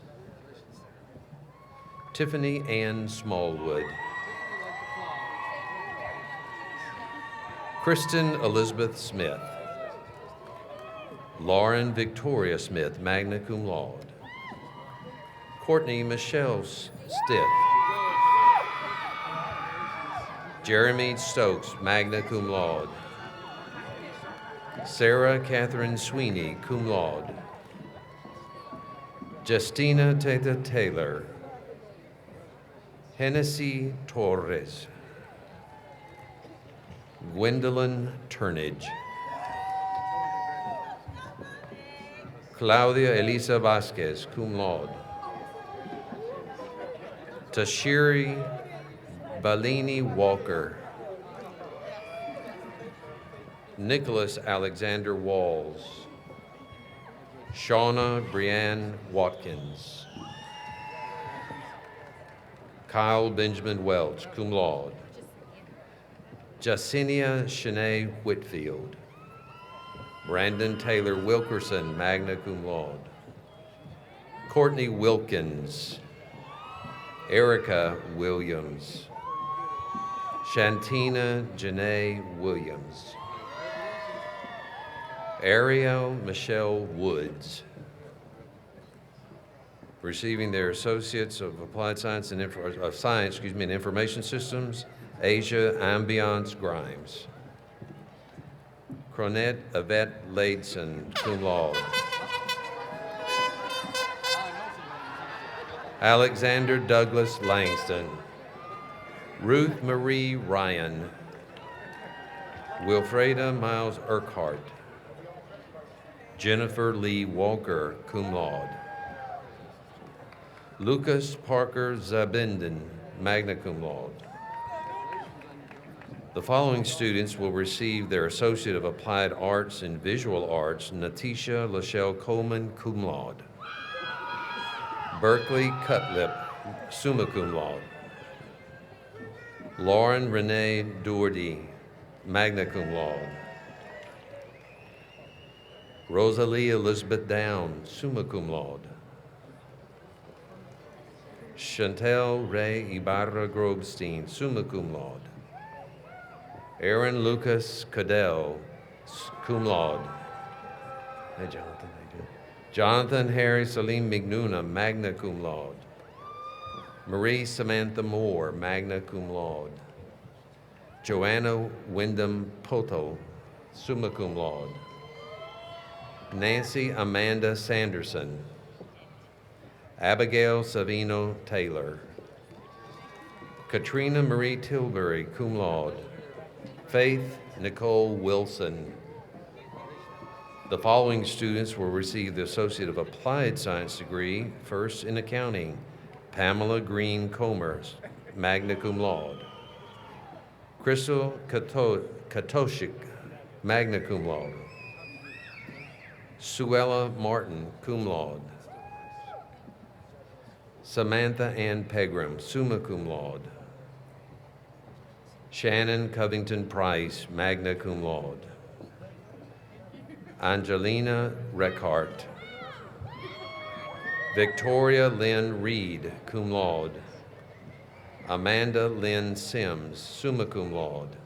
Tiffany Ann Smallwood. Kristen Elizabeth Smith. Lauren Victoria Smith, magna cum laude. Courtney Michelle Stiff. Jeremy Stokes, magna cum laude. Sarah Catherine Sweeney, cum laude. Justina Teta Taylor. Hennessy Torres. Gwendolyn Turnage. Claudia Elisa Vasquez, cum laude. Tashiri Balini Walker. Nicholas Alexander Walls. Shauna Brianne Watkins. Kyle Benjamin Welch, cum laude. Jacinia Shanae Whitfield. Brandon Taylor Wilkerson, magna cum laude. Courtney Wilkins. Erica Williams. Shantina Janae Williams. Ariel Michelle Woods. Receiving their Associates of Applied Science and in Information Systems, Asia Ambiance Grimes. Cronette Yvette Laidson, cum laude. Alexander Douglas Langston. Ruth Marie Ryan. Wilfreda Miles Urquhart. Jennifer Lee Walker, cum laude. Lucas Parker Zabinden, magna cum laude. The following students will receive their Associate of Applied Arts in Visual Arts, Natisha Lachelle Coleman, cum laude. Berkeley Cutlip, summa cum laude. Lauren Renee Doherty, magna cum laude. Rosalie Elizabeth Down, summa cum laude. Chantel Ray Ibarra Grobstein, summa cum laude. Aaron Lucas Cadell, cum laude. Hey, Jonathan, how you doing? Jonathan Harry Salim Mignuna, magna cum laude. Marie Samantha Moore, magna cum laude. Joanna Wyndham Poto, summa cum laude. Nancy Amanda Sanderson. Abigail Savino Taylor. Katrina Marie Tilbury, cum laude. Faith Nicole Wilson. The following students will receive the Associate of Applied Science degree, first in accounting. Pamela Green Comer, magna cum laude. Crystal Katoshik, magna cum laude. Suella Martin, cum laude. Samantha Ann Pegram, summa cum laude. Shannon Covington Price, magna cum laude. Angelina Reckhart. Victoria Lynn Reed, cum laude. Amanda Lynn Sims, summa cum laude.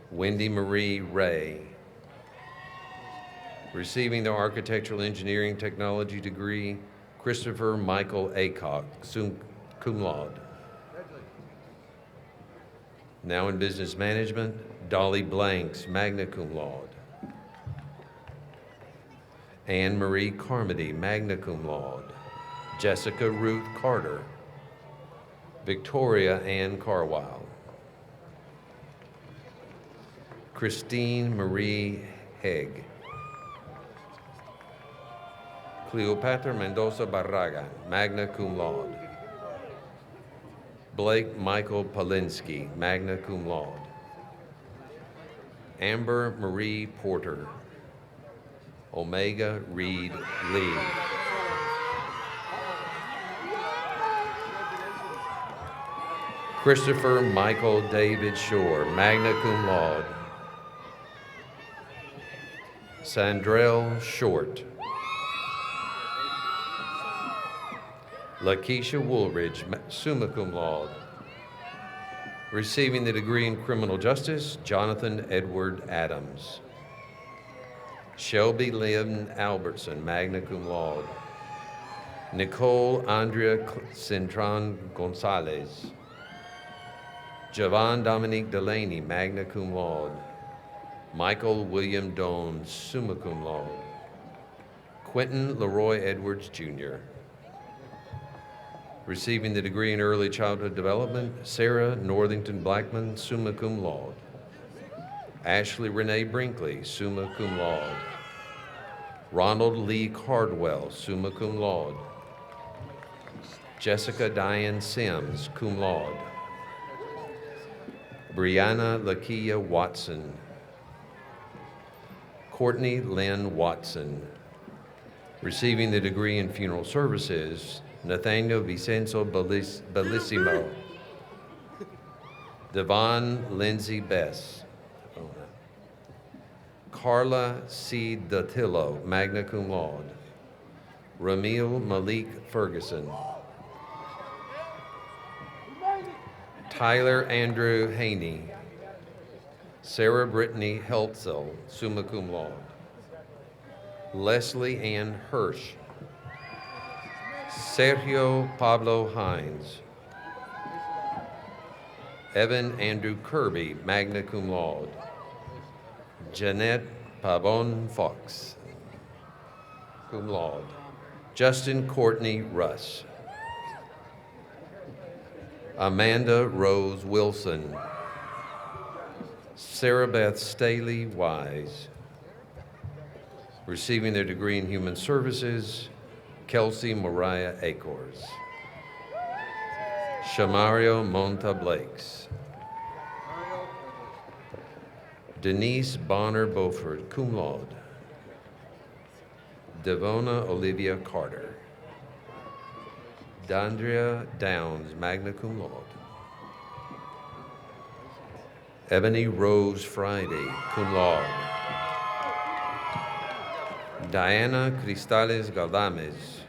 Wendy Marie Ray. Receiving the Architectural Engineering Technology degree, Christopher Michael Acock, cum laude. Now in Business Management, Dolly Blanks, magna cum laude. Anne Marie Carmody, magna cum laude. Jessica Ruth Carter. Victoria Ann Carwile. Christine Marie Haig. Cleopatra Mendoza Barraga, magna cum laude. Blake Michael Polinsky, magna cum laude. Amber Marie Porter. Omega Reed Lee. Christopher Michael David Shore, magna cum laude. Sandrell Short. Lakeisha Woolridge, summa cum laude. Receiving the degree in Criminal Justice, Jonathan Edward Adams. Shelby Lynn Albertson, magna cum laude. Nicole Andrea Cintron Gonzalez. Javon Dominique Delaney, magna cum laude. Michael William Doan, summa cum laude. Quentin Leroy Edwards, Jr. Receiving the degree in Early Childhood Development, Sarah Northington Blackman, summa cum laude. Ashley Renee Brinkley, summa cum laude. Ronald Lee Cardwell, summa cum laude. Jessica Diane Sims, cum laude. Brianna Lakia Watson. Courtney Lynn Watson. Receiving the degree in Funeral Services, Nathaniel Vicenzo Bellissimo. Devon Lindsay Bess. Carla C. Datillo, magna cum laude. Ramil Malik Ferguson. Tyler Andrew Haney. Sarah Brittany Heltzel, summa cum laude. Leslie Ann Hirsch. Sergio Pablo Hines. Evan Andrew Kirby, magna cum laude. Jeanette Pavon Fox, cum laude. Justin Courtney Russ. Amanda Rose Wilson. Sarah Beth Staley Wise. Receiving their degree in Human Services, Kelsey Mariah Acors. Shamario Monta Blakes. Denise Bonner Beaufort, cum laude. Devona Olivia Carter. Dandria Downs, magna cum laude. Ebony Rose Friday, cum laude. Diana Cristales Galdames.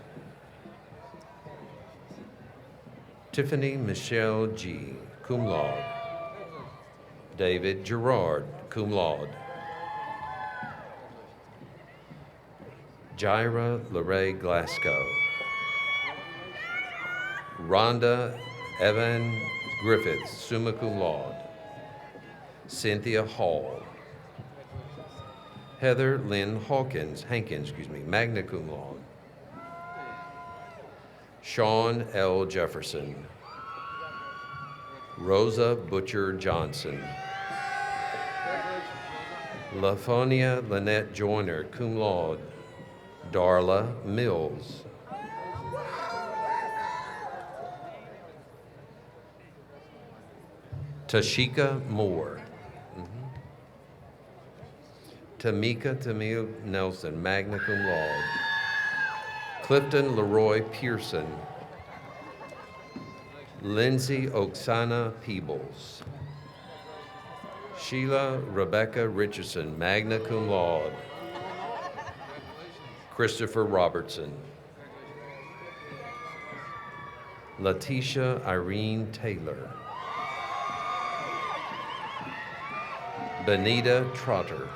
Tiffany Michelle G., cum laude. David Gerard, cum laude. Jaira LeRae Glasgow. Rhonda Evan Griffiths, summa cum laude. Cynthia Hall. Heather Lynn Hankins, magna cum laude. Sean L. Jefferson. Rosa Butcher Johnson. Lafonia Lynette Joyner, cum laude. Darla Mills. Tashika Moore. Tamika Tamil Nelson, magna cum laude. Clifton Leroy Pearson. Lindsay Oksana Peebles. Sheila Rebecca Richardson, magna cum laude. Christopher Robertson. Letitia Irene Taylor. Benita Trotter.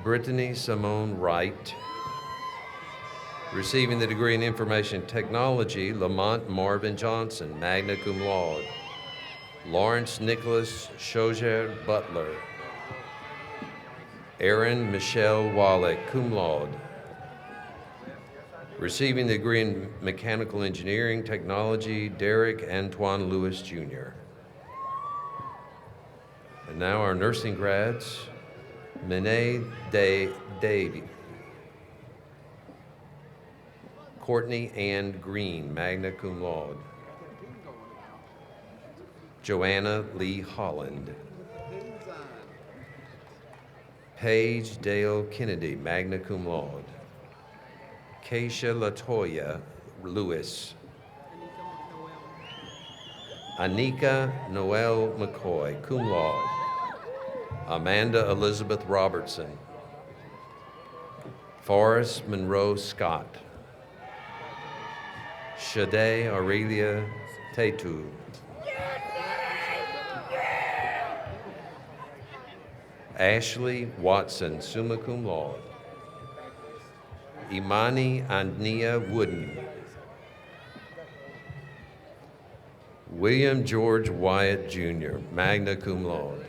Brittany Simone Wright. Receiving the degree in Information Technology, Lamont Marvin Johnson, magna cum laude. Lawrence Nicholas Shoger Butler. Erin Michelle Wallach, cum laude. Receiving the degree in Mechanical Engineering Technology, Derek Antoine Lewis, Jr. And now our nursing grads, Minay Davy. Courtney Ann Green, magna cum laude. Joanna Lee Holland. Paige Dale Kennedy, magna cum laude. Keisha Latoya Lewis. Anika Noel McCoy, cum laude. Amanda Elizabeth Robertson. Forrest Monroe Scott. Shade Aurelia Tetu. Ashley Watson, summa cum laude. Imani Andnia Wooden. William George Wyatt, Jr., magna cum laude.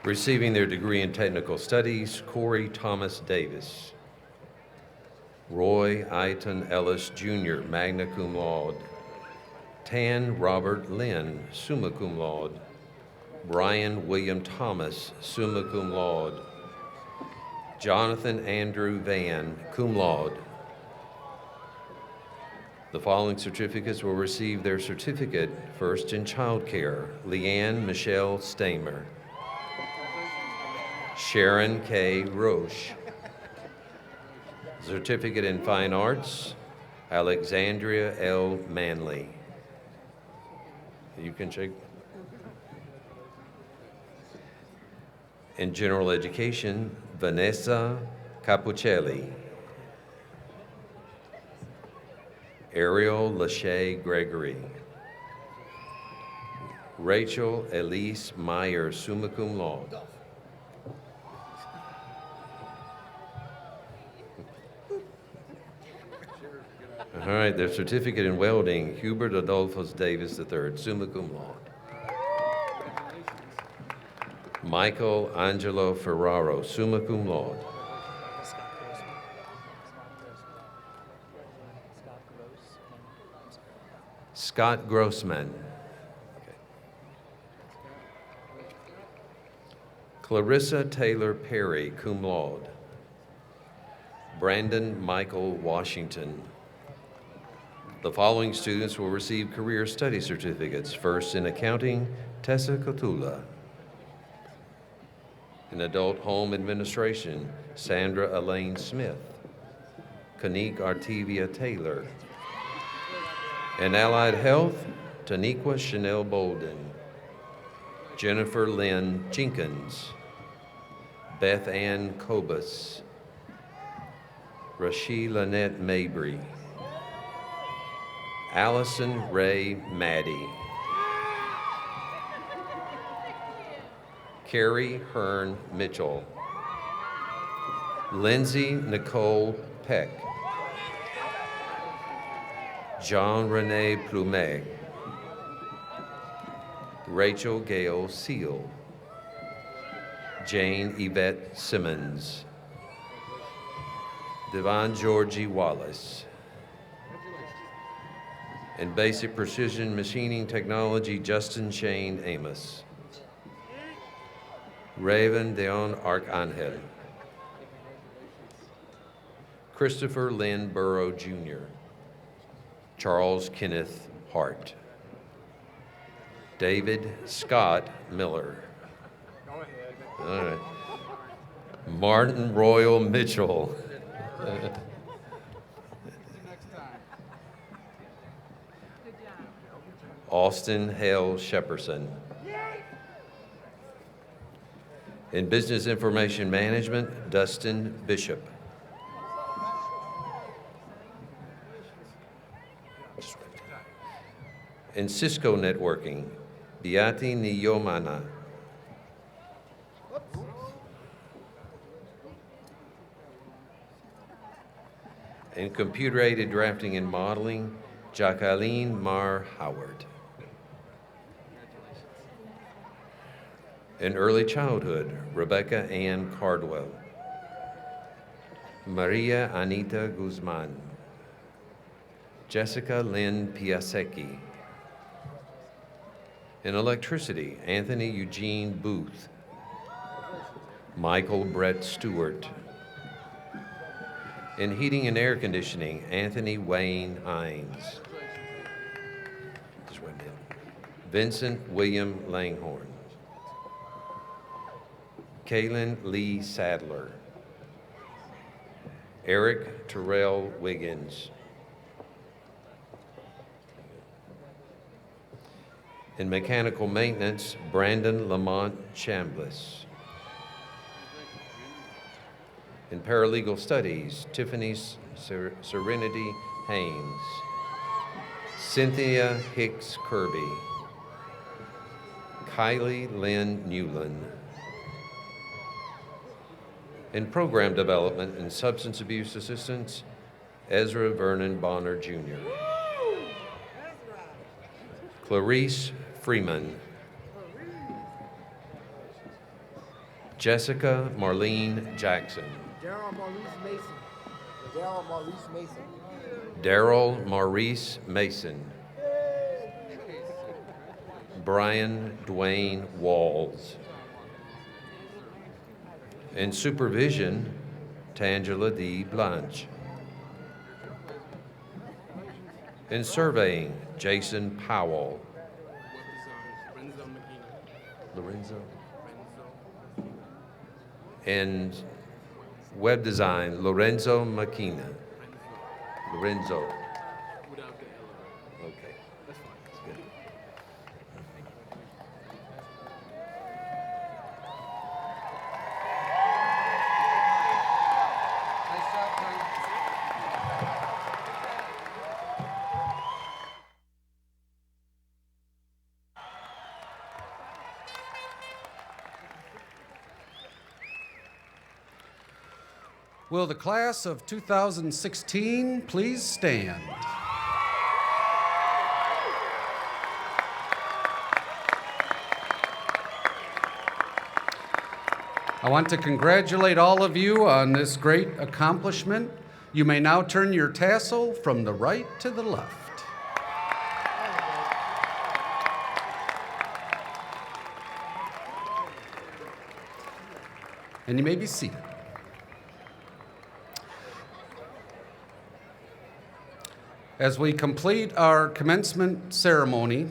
Receiving their degree in Technical Studies, Corey Thomas Davis. Roy Iton Ellis, Jr., magna cum laude. Tan Robert Lynn, summa cum laude. Brian William Thomas, summa cum laude. Jonathan Andrew Van, cum laude. The following certificates will receive their certificate, first in child care. Leanne Michelle Stamer. Sharon K. Roche. Certificate in Fine Arts, Alexandria L. Manley. You can check. In General Education, Vanessa Capuccelli. Ariel Lachey Gregory. Rachel Elise Meyer, summa cum laude. All right, their certificate in welding, Hubert Adolphus Davis III, summa cum laude. Michael Angelo Ferraro, summa cum laude. Scott Grossman. Okay. Clarissa Taylor Perry, cum laude. Brandon Michael Washington. The following students will receive career study certificates. First in accounting, Tessa Cotula. In adult home administration, Sandra Elaine Smith. Kanique Artivia Taylor. In allied health, Taniqua Chanel Bolden. Jennifer Lynn Jenkins. Beth Ann Cobus. Rashee Lynette Mabry. Allison Ray Maddie. Carrie Hearn Mitchell. Lindsay Nicole Peck. Jean Rene Plumet. Rachel Gale Seal. Jane Yvette Simmons. Devon Georgie Wallace. In basic precision machining technology, Justin Shane Amos. Raven Deon Arcangel. Christopher Lynn Burrow Jr. Charles Kenneth Hart. David Scott Miller. All right. Martin Royal Mitchell. Austin Hale Shepperson. In Business Information Management, Dustin Bishop. In Cisco Networking, Beati Niyomana. In Computer-Aided Drafting and Modeling, Jacqueline Marr Howard. In Early Childhood, Rebecca Ann Cardwell. Maria Anita Guzman. Jessica Lynn Piasecki. In Electricity, Anthony Eugene Booth. Michael Brett Stewart. In Heating and Air Conditioning, Anthony Wayne Hines. Just wait a minute. Vincent William Langhorn. Kaylin Lee Sadler. Eric Terrell Wiggins. In Mechanical Maintenance, Brandon Lamont Chambliss. In Paralegal Studies, Tiffany Serenity Haynes. Cynthia Hicks Kirby. Kylie Lynn Newland. In Program Development and Substance Abuse Assistance, Ezra Vernon Bonner Jr. Clarice Freeman. Jessica Marlene Jackson. Daryl Maurice Mason. Daryl Maurice Mason. Daryl Maurice Mason. Brian Dwayne Walls. In Supervision, Tangela D. Blanche. In Surveying, Jason Powell. Lorenzo. In Web Design, Lorenzo Makina. Lorenzo. Okay. That's fine. That's good. Nice job, Frank. Will the class of 2016 please stand? I want to congratulate all of you on this great accomplishment. You may now turn your tassel from the right to the left. and you may be seated. As we complete our commencement ceremony,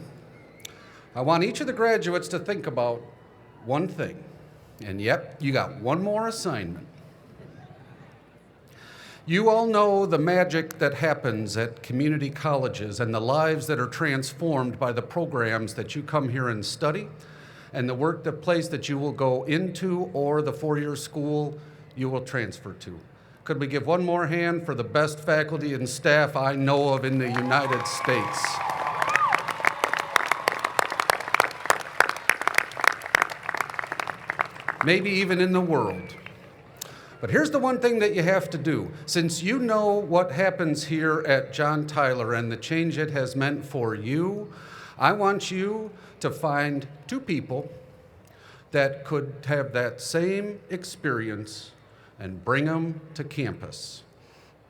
I want each of the graduates to think about one thing. And yep, you got one more assignment. You all know the magic that happens at community colleges and the lives that are transformed by the programs that you come here and study, and the place that you will go into or the four-year school you will transfer to. Could we give one more hand for the best faculty and staff I know of in the United States? Maybe even in the world. But here's the one thing that you have to do. Since you know what happens here at John Tyler and the change it has meant for you, I want you to find two people that could have that same experience and bring them to campus.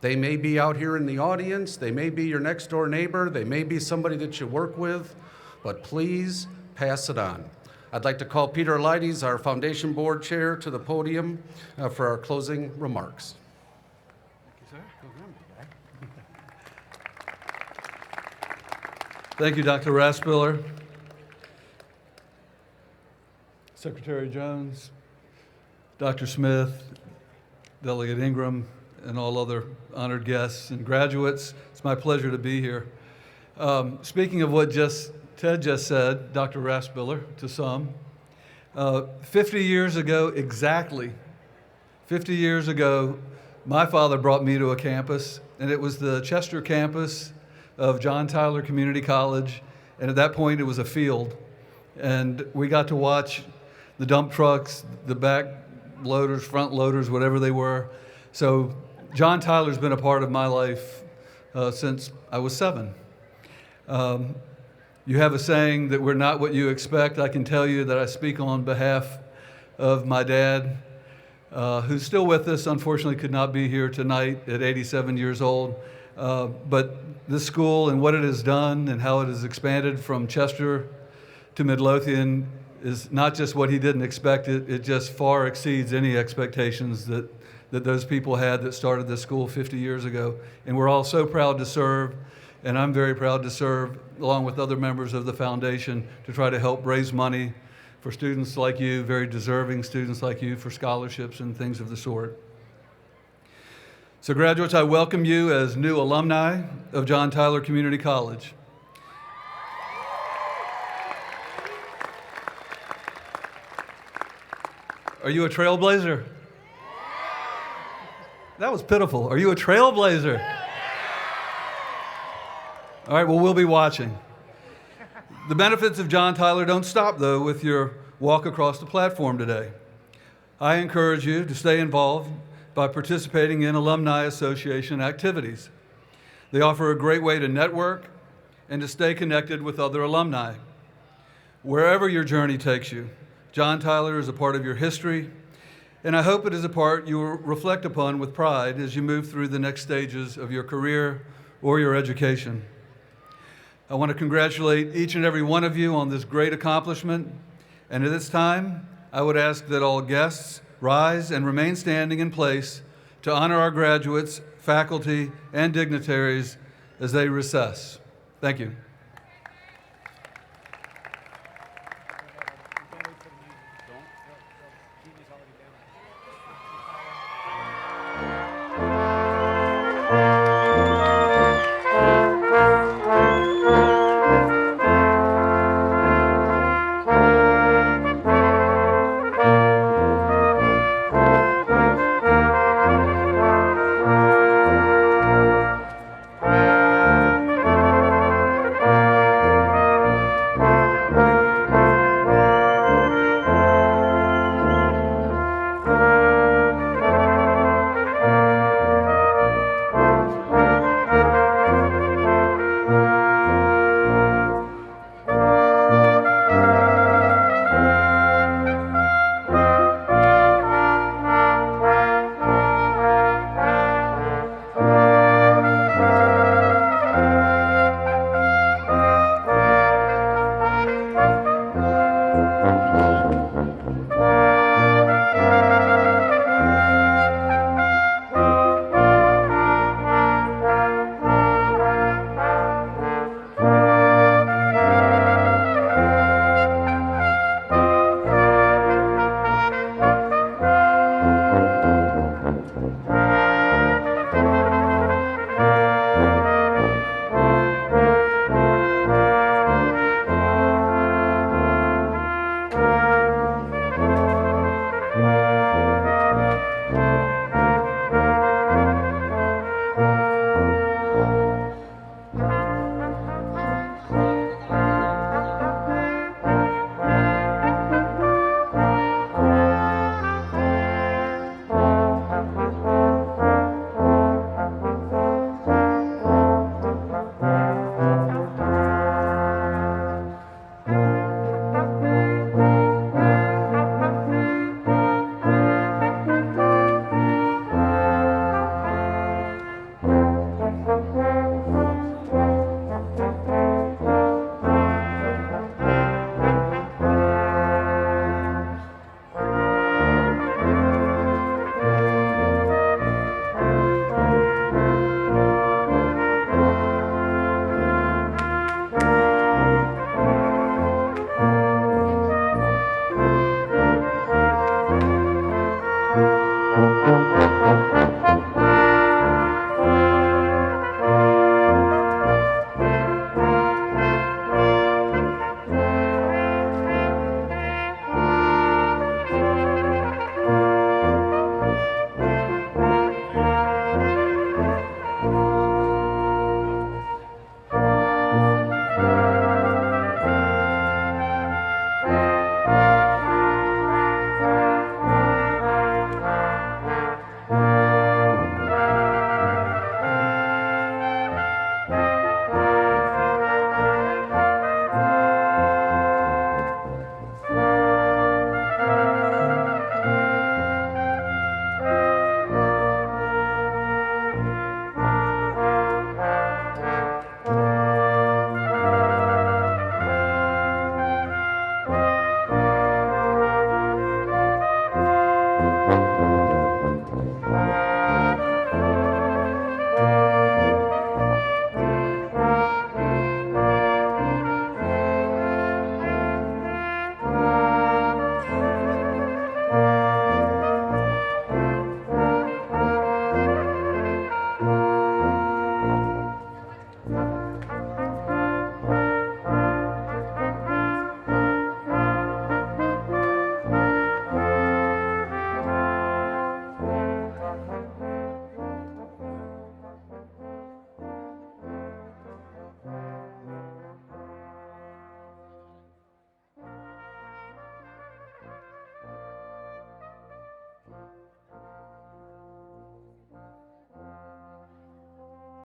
They may be out here in the audience, they may be your next door neighbor, they may be somebody that you work with, but please pass it on. I'd like to call Peter Leides, our Foundation Board Chair, to the podium for our closing remarks. Thank you, Dr. Raspiller, Secretary Jones, Dr. Smith, Delegate Ingram, and all other honored guests and graduates. It's my pleasure to be here. Speaking of what Ted just said, Dr. Raspiller, to some, 50 years ago, exactly 50 years ago, my father brought me to a campus, and it was the Chester campus of John Tyler Community College, and at that point it was a field. And we got to watch the dump trucks, the back loaders, front loaders, whatever they were. So John Tyler's been a part of my life since I was 7. You have a saying that we're not what you expect. I can tell you that I speak on behalf of my dad, who's still with us, unfortunately could not be here tonight at 87 years old. But this school and what it has done and how it has expanded from Chester to Midlothian is not just what he didn't expect, it just far exceeds any expectations that those people had that started this school 50 years ago. And we're all so proud to serve. And I'm very proud to serve, along with other members of the foundation, to try to help raise money for students like you, very deserving students like you, for scholarships and things of the sort. So graduates, I welcome you as new alumni of John Tyler Community College. Are you a trailblazer? That was pitiful. Are you a trailblazer? All right, well, we'll be watching. The benefits of John Tyler don't stop, though, with your walk across the platform today. I encourage you to stay involved by participating in Alumni Association activities. They offer a great way to network and to stay connected with other alumni. Wherever your journey takes you, John Tyler is a part of your history, and I hope it is a part you will reflect upon with pride as you move through the next stages of your career or your education. I want to congratulate each and every one of you on this great accomplishment, and at this time, I would ask that all guests rise and remain standing in place to honor our graduates, faculty, and dignitaries as they recess. Thank you.